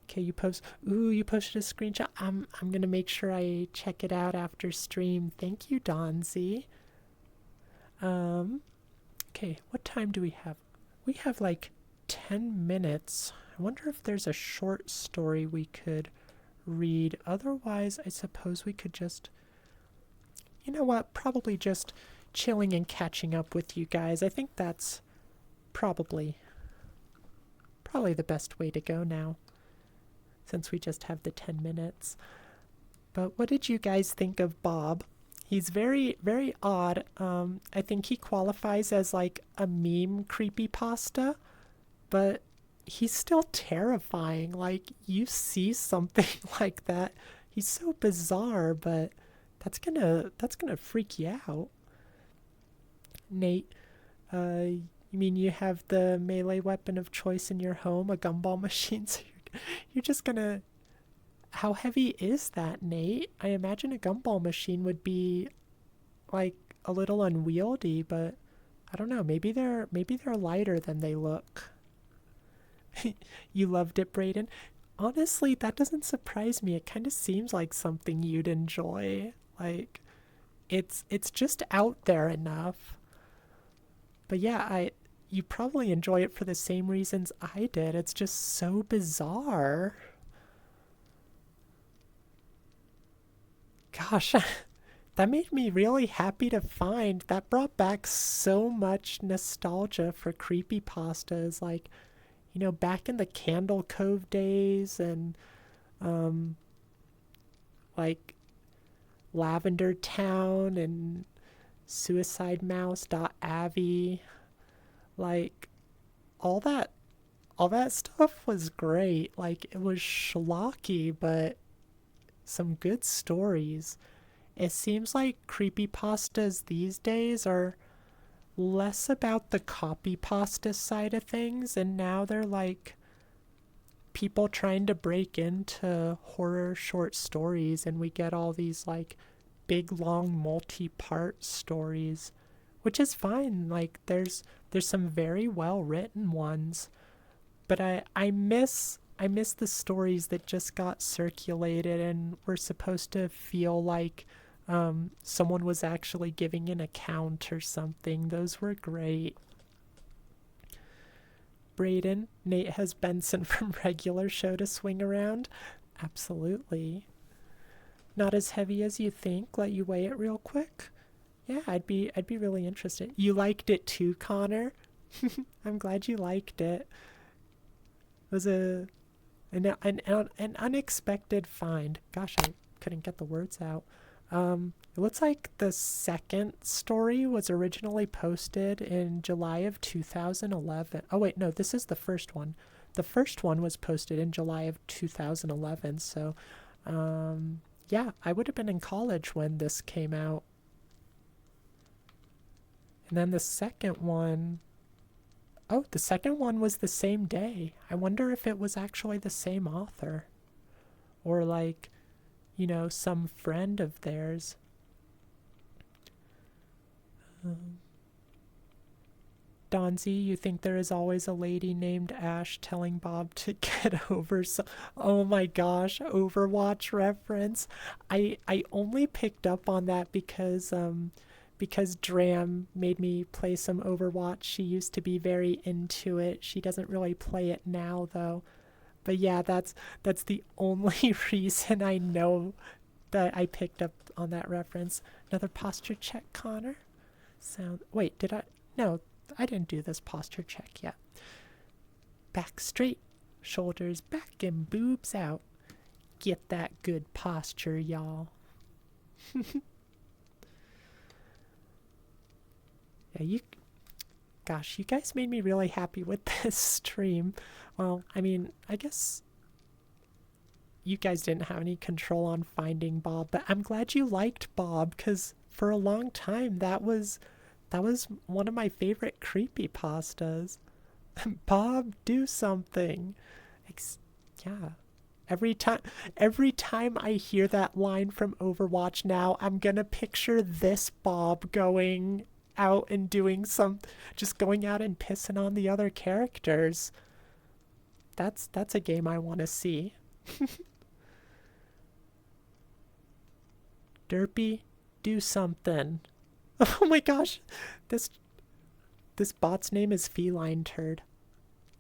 Okay, you posted a screenshot. I'm gonna make sure I check it out after stream. Thank you, Donzi. Okay, what time do we have? We have like 10 minutes. I wonder if there's a short story we could read. Otherwise, I suppose we could just, you know what, probably just chilling and catching up with you guys. I think that's probably the best way to go now, since we just have the 10 minutes. But what did you guys think of Bob? He's very, very odd. I think he qualifies as like a meme creepypasta, but he's still terrifying. Like, you see something like that, he's so bizarre, but that's gonna freak you out. Nate, you mean you have the melee weapon of choice in your home, a gumball machine, so you're just gonna... How heavy is that, Nate? I imagine a gumball machine would be like a little unwieldy, but I don't know, maybe they're lighter than they look. You loved it, Brayden? Honestly, that doesn't surprise me. It kind of seems like something you'd enjoy. Like, it's just out there enough. But yeah, you probably enjoy it for the same reasons I did. It's just so bizarre. Gosh, that made me really happy to find. That brought back so much nostalgia for creepypastas. Like, you know, back in the Candle Cove days, and like Lavender Town and Suicide Mouse.avi. Like, all that stuff was great. Like, it was schlocky, but some good stories. It seems like creepypastas these days are less about the copypasta side of things, and now they're like people trying to break into horror short stories, and we get all these like big long multi-part stories, which is fine. Like, there's some very well written ones, but I miss the stories that just got circulated and were supposed to feel like someone was actually giving an account or something. Those were great. Brayden, Nate has Benson from regular show to swing around. Absolutely. Not as heavy as you think. Let you weigh it real quick. Yeah, I'd be really interested. You liked it too, Connor? I'm glad you liked it. It was an unexpected find. Gosh, I couldn't get the words out. It looks like the second story was originally posted in July of 2011. Oh wait, no, this is the first one. The first one was posted in July of 2011. So, yeah, I would have been in college when this came out. And then the second one... Oh, the second one was the same day. I wonder if it was actually the same author. Or like, you know, some friend of theirs. Donzi, you think there is always a lady named Ash telling Bob to get over oh my gosh, Overwatch reference. I only picked up on that because Dram made me play some Overwatch. She used to be very into it. She doesn't really play it now though. But yeah, that's the only reason I know that I picked up on that reference. Another posture check, Connor. Wait, did I? No, I didn't do this posture check yet. Back straight, shoulders back and boobs out. Get that good posture, y'all. Yeah, gosh, you guys made me really happy with this stream. Well, I mean, I guess you guys didn't have any control on finding Bob, but I'm glad you liked Bob, because for a long time that was one of my favorite creepypastas. Bob, do something. Yeah. Every time I hear that line from Overwatch now, I'm gonna picture this Bob going out and just going out and pissing on the other characters. That's a game I want to see. Derpy, do something. Oh my gosh, this this bot's name is Feline Turd.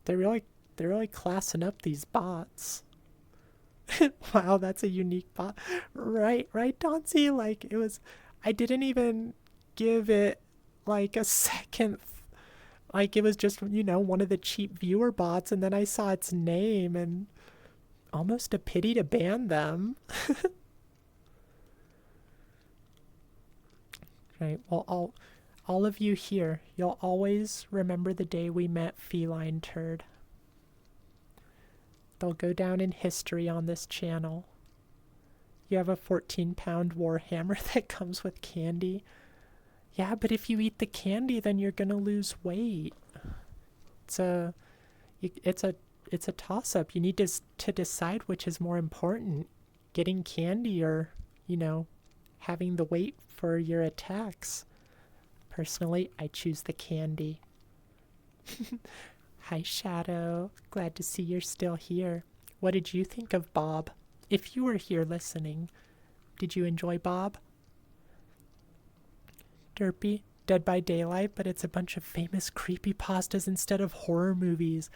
They're really classing up these bots. Wow, that's a unique bot. Right, Dauncey? Like, it was. I didn't even give it, like, a second. Like, it was just, one of the cheap viewer bots, and then I saw its name, and almost a pity to ban them. Right, well, all of you here, you'll always remember the day we met Feline Turd. They'll go down in history on this channel. You have a 14-pound Warhammer that comes with candy. Yeah, but if you eat the candy, then you're gonna lose weight. It's a toss-up. You need to decide which is more important, getting candy or, having the weight for your attacks. Personally, I choose the candy. Hi, Shadow. Glad to see you're still here. What did you think of Bob? If you were here listening, did you enjoy Bob? Derpy, Dead by Daylight, but it's a bunch of famous creepypastas instead of horror movies.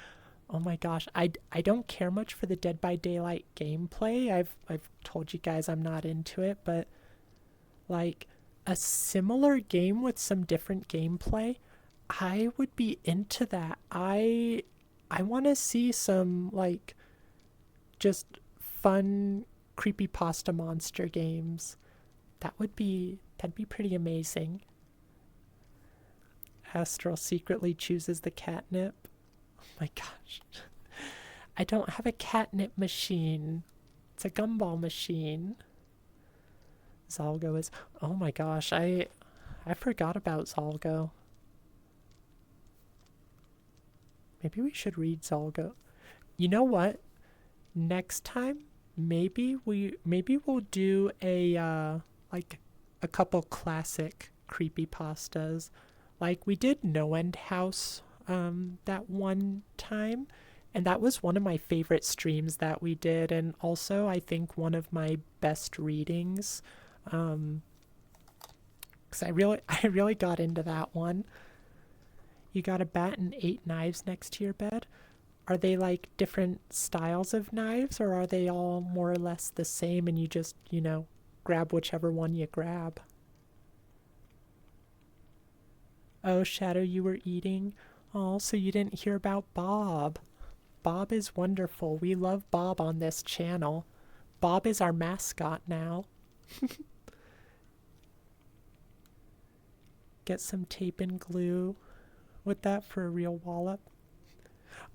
Oh my gosh, I don't care much for the Dead by Daylight gameplay. I've told you guys I'm not into it, but like a similar game with some different gameplay, I would be into that. I want to see some like just fun creepypasta monster games. That'd be pretty amazing. Astral secretly chooses the catnip. Oh my gosh. I don't have a catnip machine. It's a gumball machine. Zalgo is... Oh my gosh, I forgot about Zalgo. Maybe we should read Zalgo. You know what? Next time, maybe we'll do a like a couple classic creepypastas. Like we did No End House that one time, and that was one of my favorite streams that we did, and also I think one of my best readings. 'Cause I really got into that one. You got a bat and 8 knives next to your bed. Are they like different styles of knives, or are they all more or less the same and you just, grab whichever one you grab? Oh, Shadow, you were eating? Oh, so you didn't hear about Bob. Bob is wonderful. We love Bob on this channel. Bob is our mascot now. Get some tape and glue with that for a real wallop.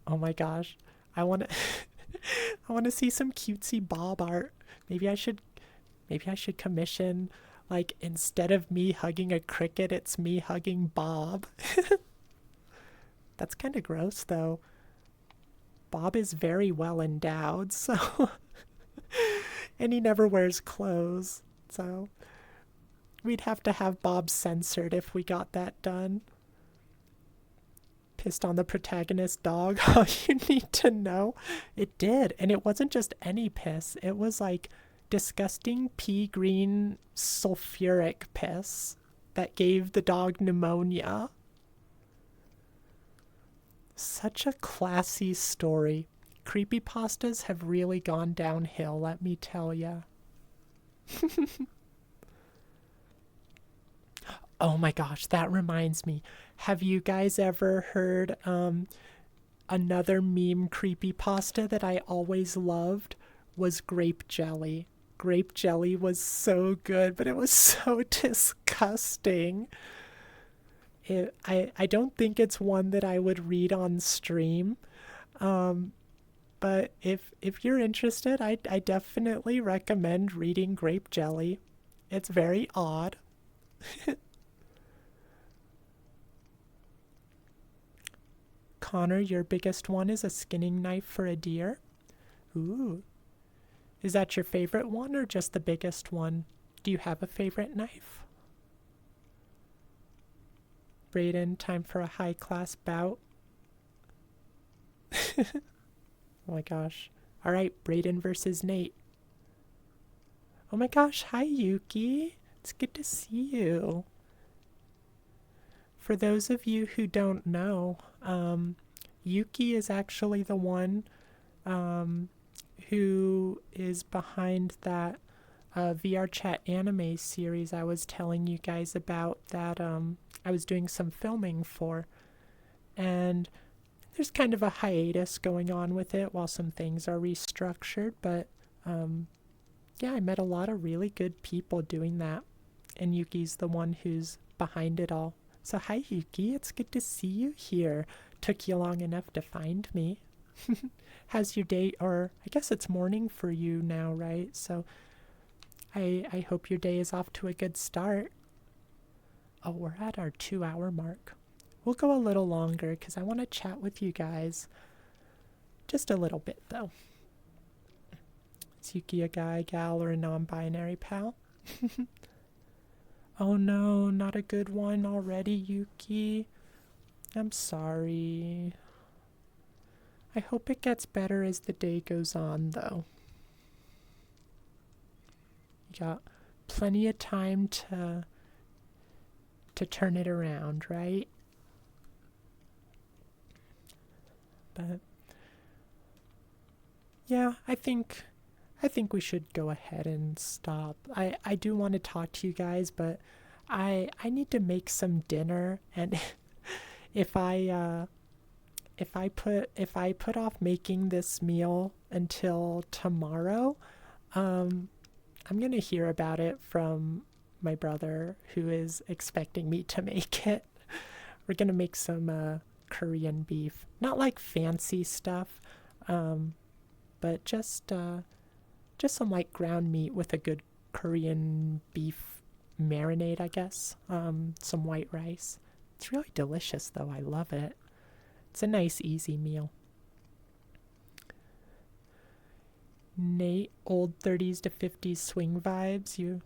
Oh my gosh. I want to I want to see some cutesy Bob art. Maybe I should commission, like, instead of me hugging a cricket, it's me hugging Bob. That's kind of gross though. Bob is very well endowed, so and he never wears clothes. So we'd have to have Bob censored if we got that done. Pissed on the protagonist dog. All you need to know. It did. And it wasn't just any piss. It was like disgusting pea green sulfuric piss that gave the dog pneumonia. Such a classy story. Creepypastas have really gone downhill, let me tell ya. Oh my gosh, that reminds me. Have you guys ever heard another meme creepypasta that I always loved was grape jelly. Grape jelly was so good, but it was so disgusting. I don't think it's one that I would read on stream. But if you're interested, I definitely recommend reading Grape Jelly. It's very odd. Connor, your biggest one is a skinning knife for a deer? Ooh. Is that your favorite one or just the biggest one? Do you have a favorite knife? Brayden, time for a high-class bout. Oh my gosh. Alright, Brayden versus Nate. Oh my gosh, hi Yuki. It's good to see you. For those of you who don't know, Yuki is actually the one who is behind that VR chat anime series I was telling you guys about that I was doing some filming for. And there's kind of a hiatus going on with it while some things are restructured, but yeah, I met a lot of really good people doing that. And Yuki's the one who's behind it all. So hi Yuki, it's good to see you here. Took you long enough to find me. How's your day? Or I guess it's morning for you now, right? So I hope your day is off to a good start. Oh, we're at our 2-hour mark. We'll go a little longer because I want to chat with you guys. Just a little bit though. Is Yuki a guy, gal, or a non-binary pal? Oh no, not a good one already, Yuki. I'm sorry. I hope it gets better as the day goes on, though. You got plenty of time to turn it around, right? But yeah, I think we should go ahead and stop. I do want to talk to you guys, but I need to make some dinner, and if I put off making this meal until tomorrow, I'm gonna hear about it from my brother who is expecting me to make it. We're gonna make some Korean beef, not like fancy stuff, but just some like ground meat with a good Korean beef marinade, I guess. Some white rice. It's really delicious though. I love it. It's a nice, easy meal. Nate, old 30s to 50s swing vibes.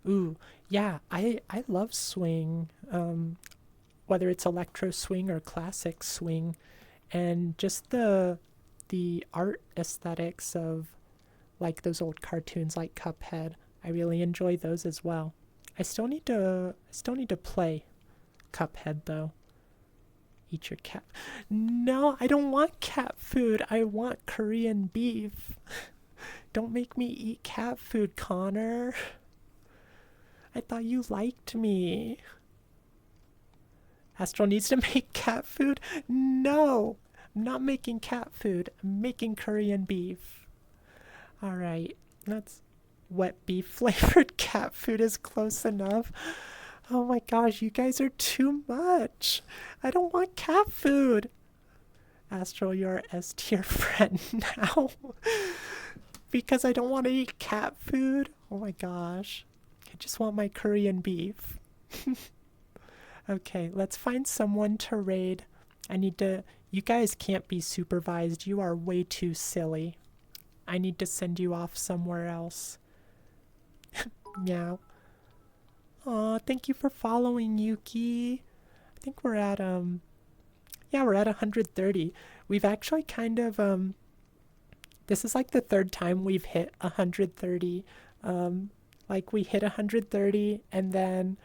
Ooh, yeah, I love swing. Whether it's electro swing or classic swing, and just the art aesthetics of like those old cartoons like Cuphead. I really enjoy those as well. I still need to play Cuphead though. Eat your cat. No, I don't want cat food. I want Korean beef. Don't make me eat cat food, Connor. I thought you liked me. Astral needs to make cat food? No, I'm not making cat food. I'm making Korean beef. Alright, that's wet beef flavored cat food is close enough. Oh my gosh, you guys are too much. I don't want cat food. Astral, you're S tier friend now. Because I don't want to eat cat food. Oh my gosh. I just want my Korean beef. Okay, let's find someone to raid. You guys can't be supervised. You are way too silly. I need to send you off somewhere else. Meow. Aw, thank you for following, Yuki. I think we're at, we're at 130. We've actually kind of, this is like the third time we've hit 130. Like we hit 130 and then,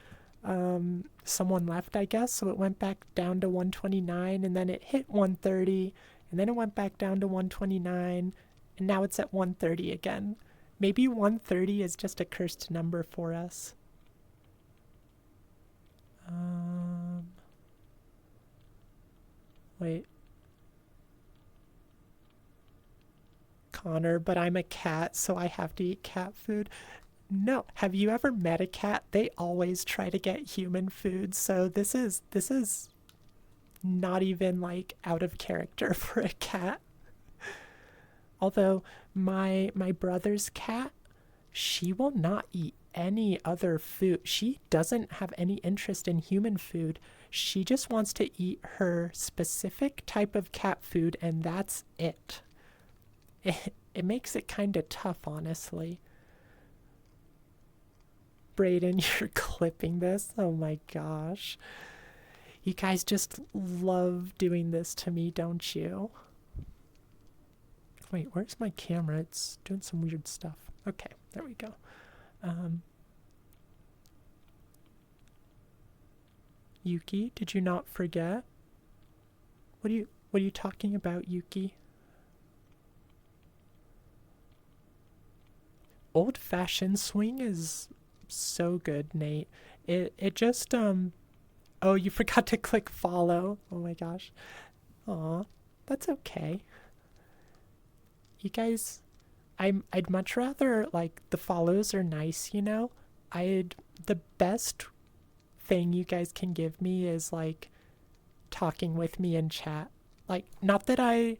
someone left, I guess, so it went back down to 129, and then it hit 130, and then it went back down to 129, and now it's at 130 again. Maybe 130 is just a cursed number for us. Wait. Connor, but I'm a cat, so I have to eat cat food. No, have you ever met a cat? They always try to get human food, so this is not even like out of character for a cat. Although my brother's cat, she will not eat any other food. She doesn't have any interest in human food. She just wants to eat her specific type of cat food, and that's it. it makes it kind of tough, honestly. Brayden, you're clipping this? Oh my gosh. You guys just love doing this to me, don't you? Wait, where's my camera? It's doing some weird stuff. Okay, there we go. Yuki, did you not forget? What are you talking about, Yuki? Old-fashioned swing is so good, Nate. It just oh, you forgot to click follow. Oh my gosh. Aw, that's okay. You guys, I'd much rather, like, the follows are nice, you know? The best thing you guys can give me is, like, talking with me in chat. Like, not that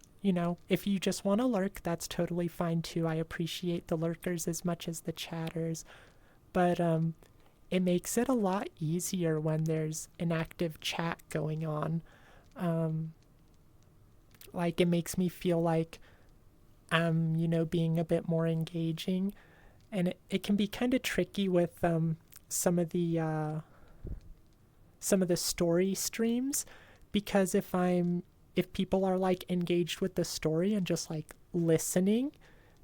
if you just want to lurk, that's totally fine too. I appreciate the lurkers as much as the chatters. But it makes it a lot easier when there's an active chat going on. Like, it makes me feel like I'm, being a bit more engaging. And it can be kind of tricky with some of the story streams, because if people are like engaged with the story and just like listening,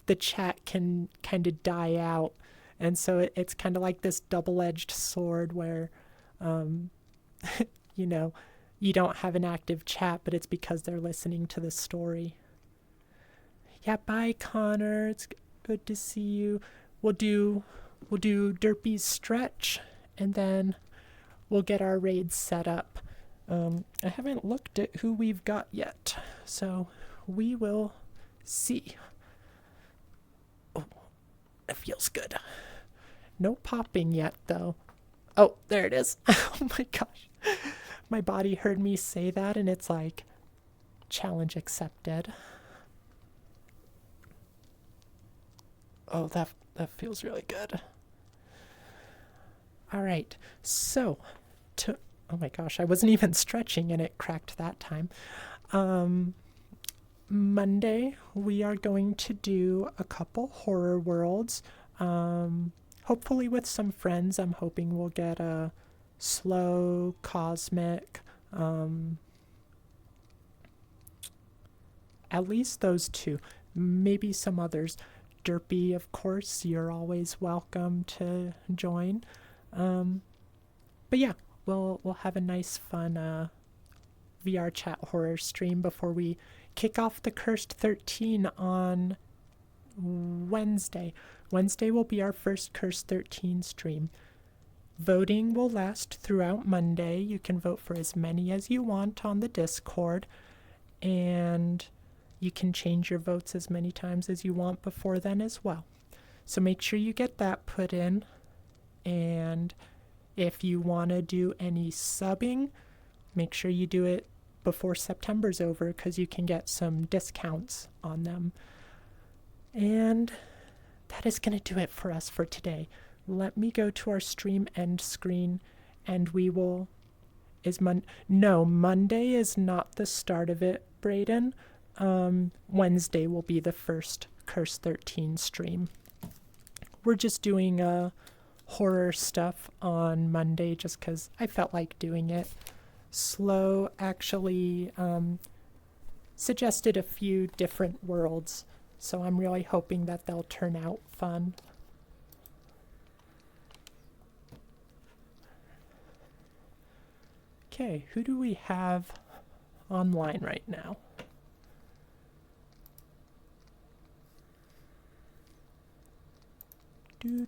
the chat can kind of die out. And so it's kind of like this double-edged sword where you don't have an active chat, but it's because they're listening to the story. Yeah, bye Connor, it's good to see you. We'll do Derpy's stretch, and then we'll get our raids set up. I haven't looked at who we've got yet, so we will see. Oh, it feels good. No popping yet, though. Oh, there it is. Oh my gosh. My body heard me say that, and it's like, challenge accepted. Oh, that feels really good. All right, so oh my gosh, I wasn't even stretching and it cracked that time. Monday, we are going to do a couple horror worlds. Hopefully with some friends. I'm hoping we'll get a slow, cosmic, at least those two. Maybe some others. Derpy, of course, you're always welcome to join. But yeah, we'll have a nice fun VR chat horror stream before we kick off the Cursed 13 on Wednesday. Wednesday will be our first Cursed 13 stream. Voting will last throughout Monday. You can vote for as many as you want on the Discord, and you can change your votes as many times as you want before then as well. So make sure you get that put in. And if you want to do any subbing, make sure you do it before September's over, because you can get some discounts on them. And that is going to do it for us for today. Let me go to our stream end screen, and we will... No, Monday is not the start of it, Brayden. Wednesday will be the first Curse 13 stream. We're just doing horror stuff on Monday just because I felt like doing it. Slow actually suggested a few different worlds, so I'm really hoping that they'll turn out fun. Okay, who do we have online right now? You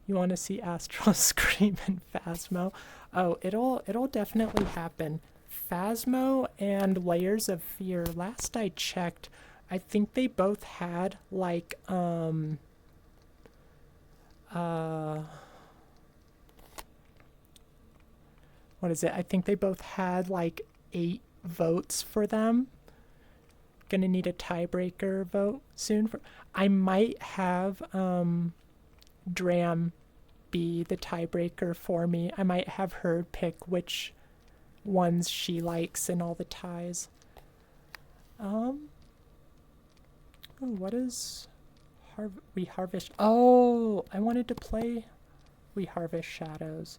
want to see Astral scream in Phasmo? Oh, it'll definitely happen. Phasmo and Layers of Fear, last I checked, I think they both had like what is it? I think they both had like 8 votes for them. Gonna need a tiebreaker vote soon. I might have Dram be the tiebreaker for me. I might have her pick which ones she likes in all the ties. Oh, what is We Harvest? Oh, I wanted to play We Harvest Shadows.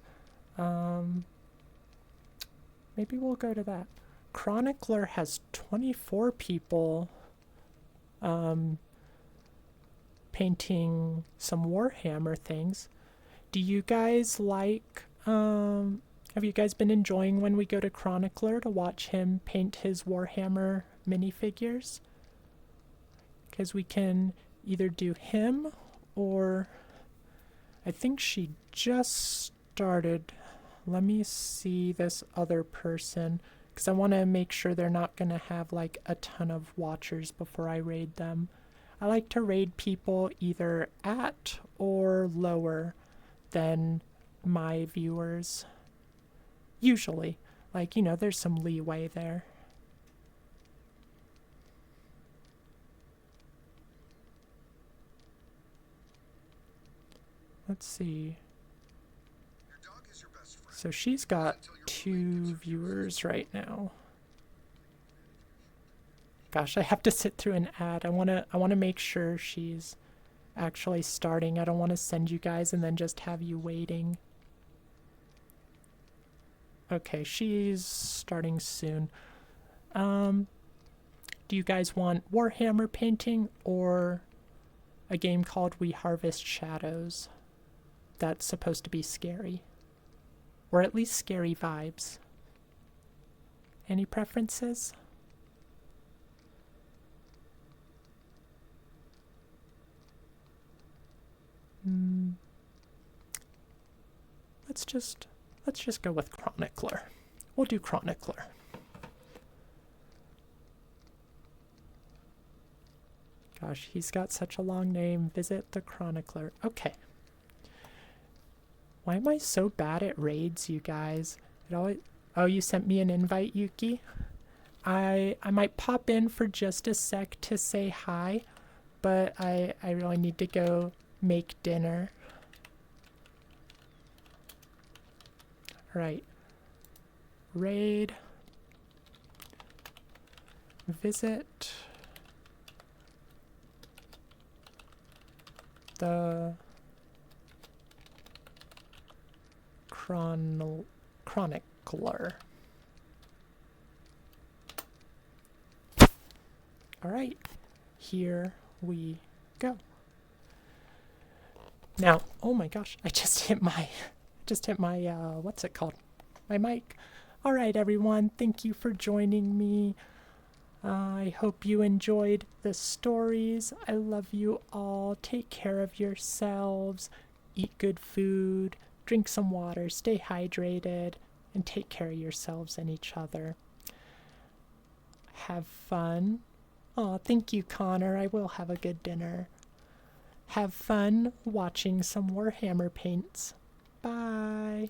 Maybe we'll go to that. Chronicler has 24 people painting some Warhammer things. Do you guys like, have you guys been enjoying when we go to Chronicler to watch him paint his Warhammer minifigures? Because we can either do him or I think she just started. Let me see this other person because I want to make sure they're not going to have like a ton of watchers before I raid them. I like to raid people either at or lower than my viewers. Usually. Like, you know, there's some leeway there. Let's see. So she's got 2 viewers right now. Gosh, I have to sit through an ad. I wanna make sure she's actually starting. I don't want to send you guys and then just have you waiting. Okay, she's starting soon. Do you guys want Warhammer painting or a game called We Harvest Shadows? That's supposed to be scary. Or at least scary vibes. Any preferences? Let's just go with Chronicler. We'll do Chronicler. Gosh, he's got such a long name. Visit the Chronicler. Okay. Why am I so bad at raids, you guys? Oh, you sent me an invite, Yuki? I might pop in for just a sec to say hi, but I really need to go make dinner. Right. Raid. Visit the Chronicler. Alright, here we go. Now, oh my gosh, I just hit my, what's it called? My mic. Alright everyone, thank you for joining me. I hope you enjoyed the stories. I love you all. Take care of yourselves. Eat good food. Drink some water. Stay hydrated. And take care of yourselves and each other. Have fun. Oh, thank you, Connor. I will have a good dinner. Have fun watching some Warhammer paints. Bye.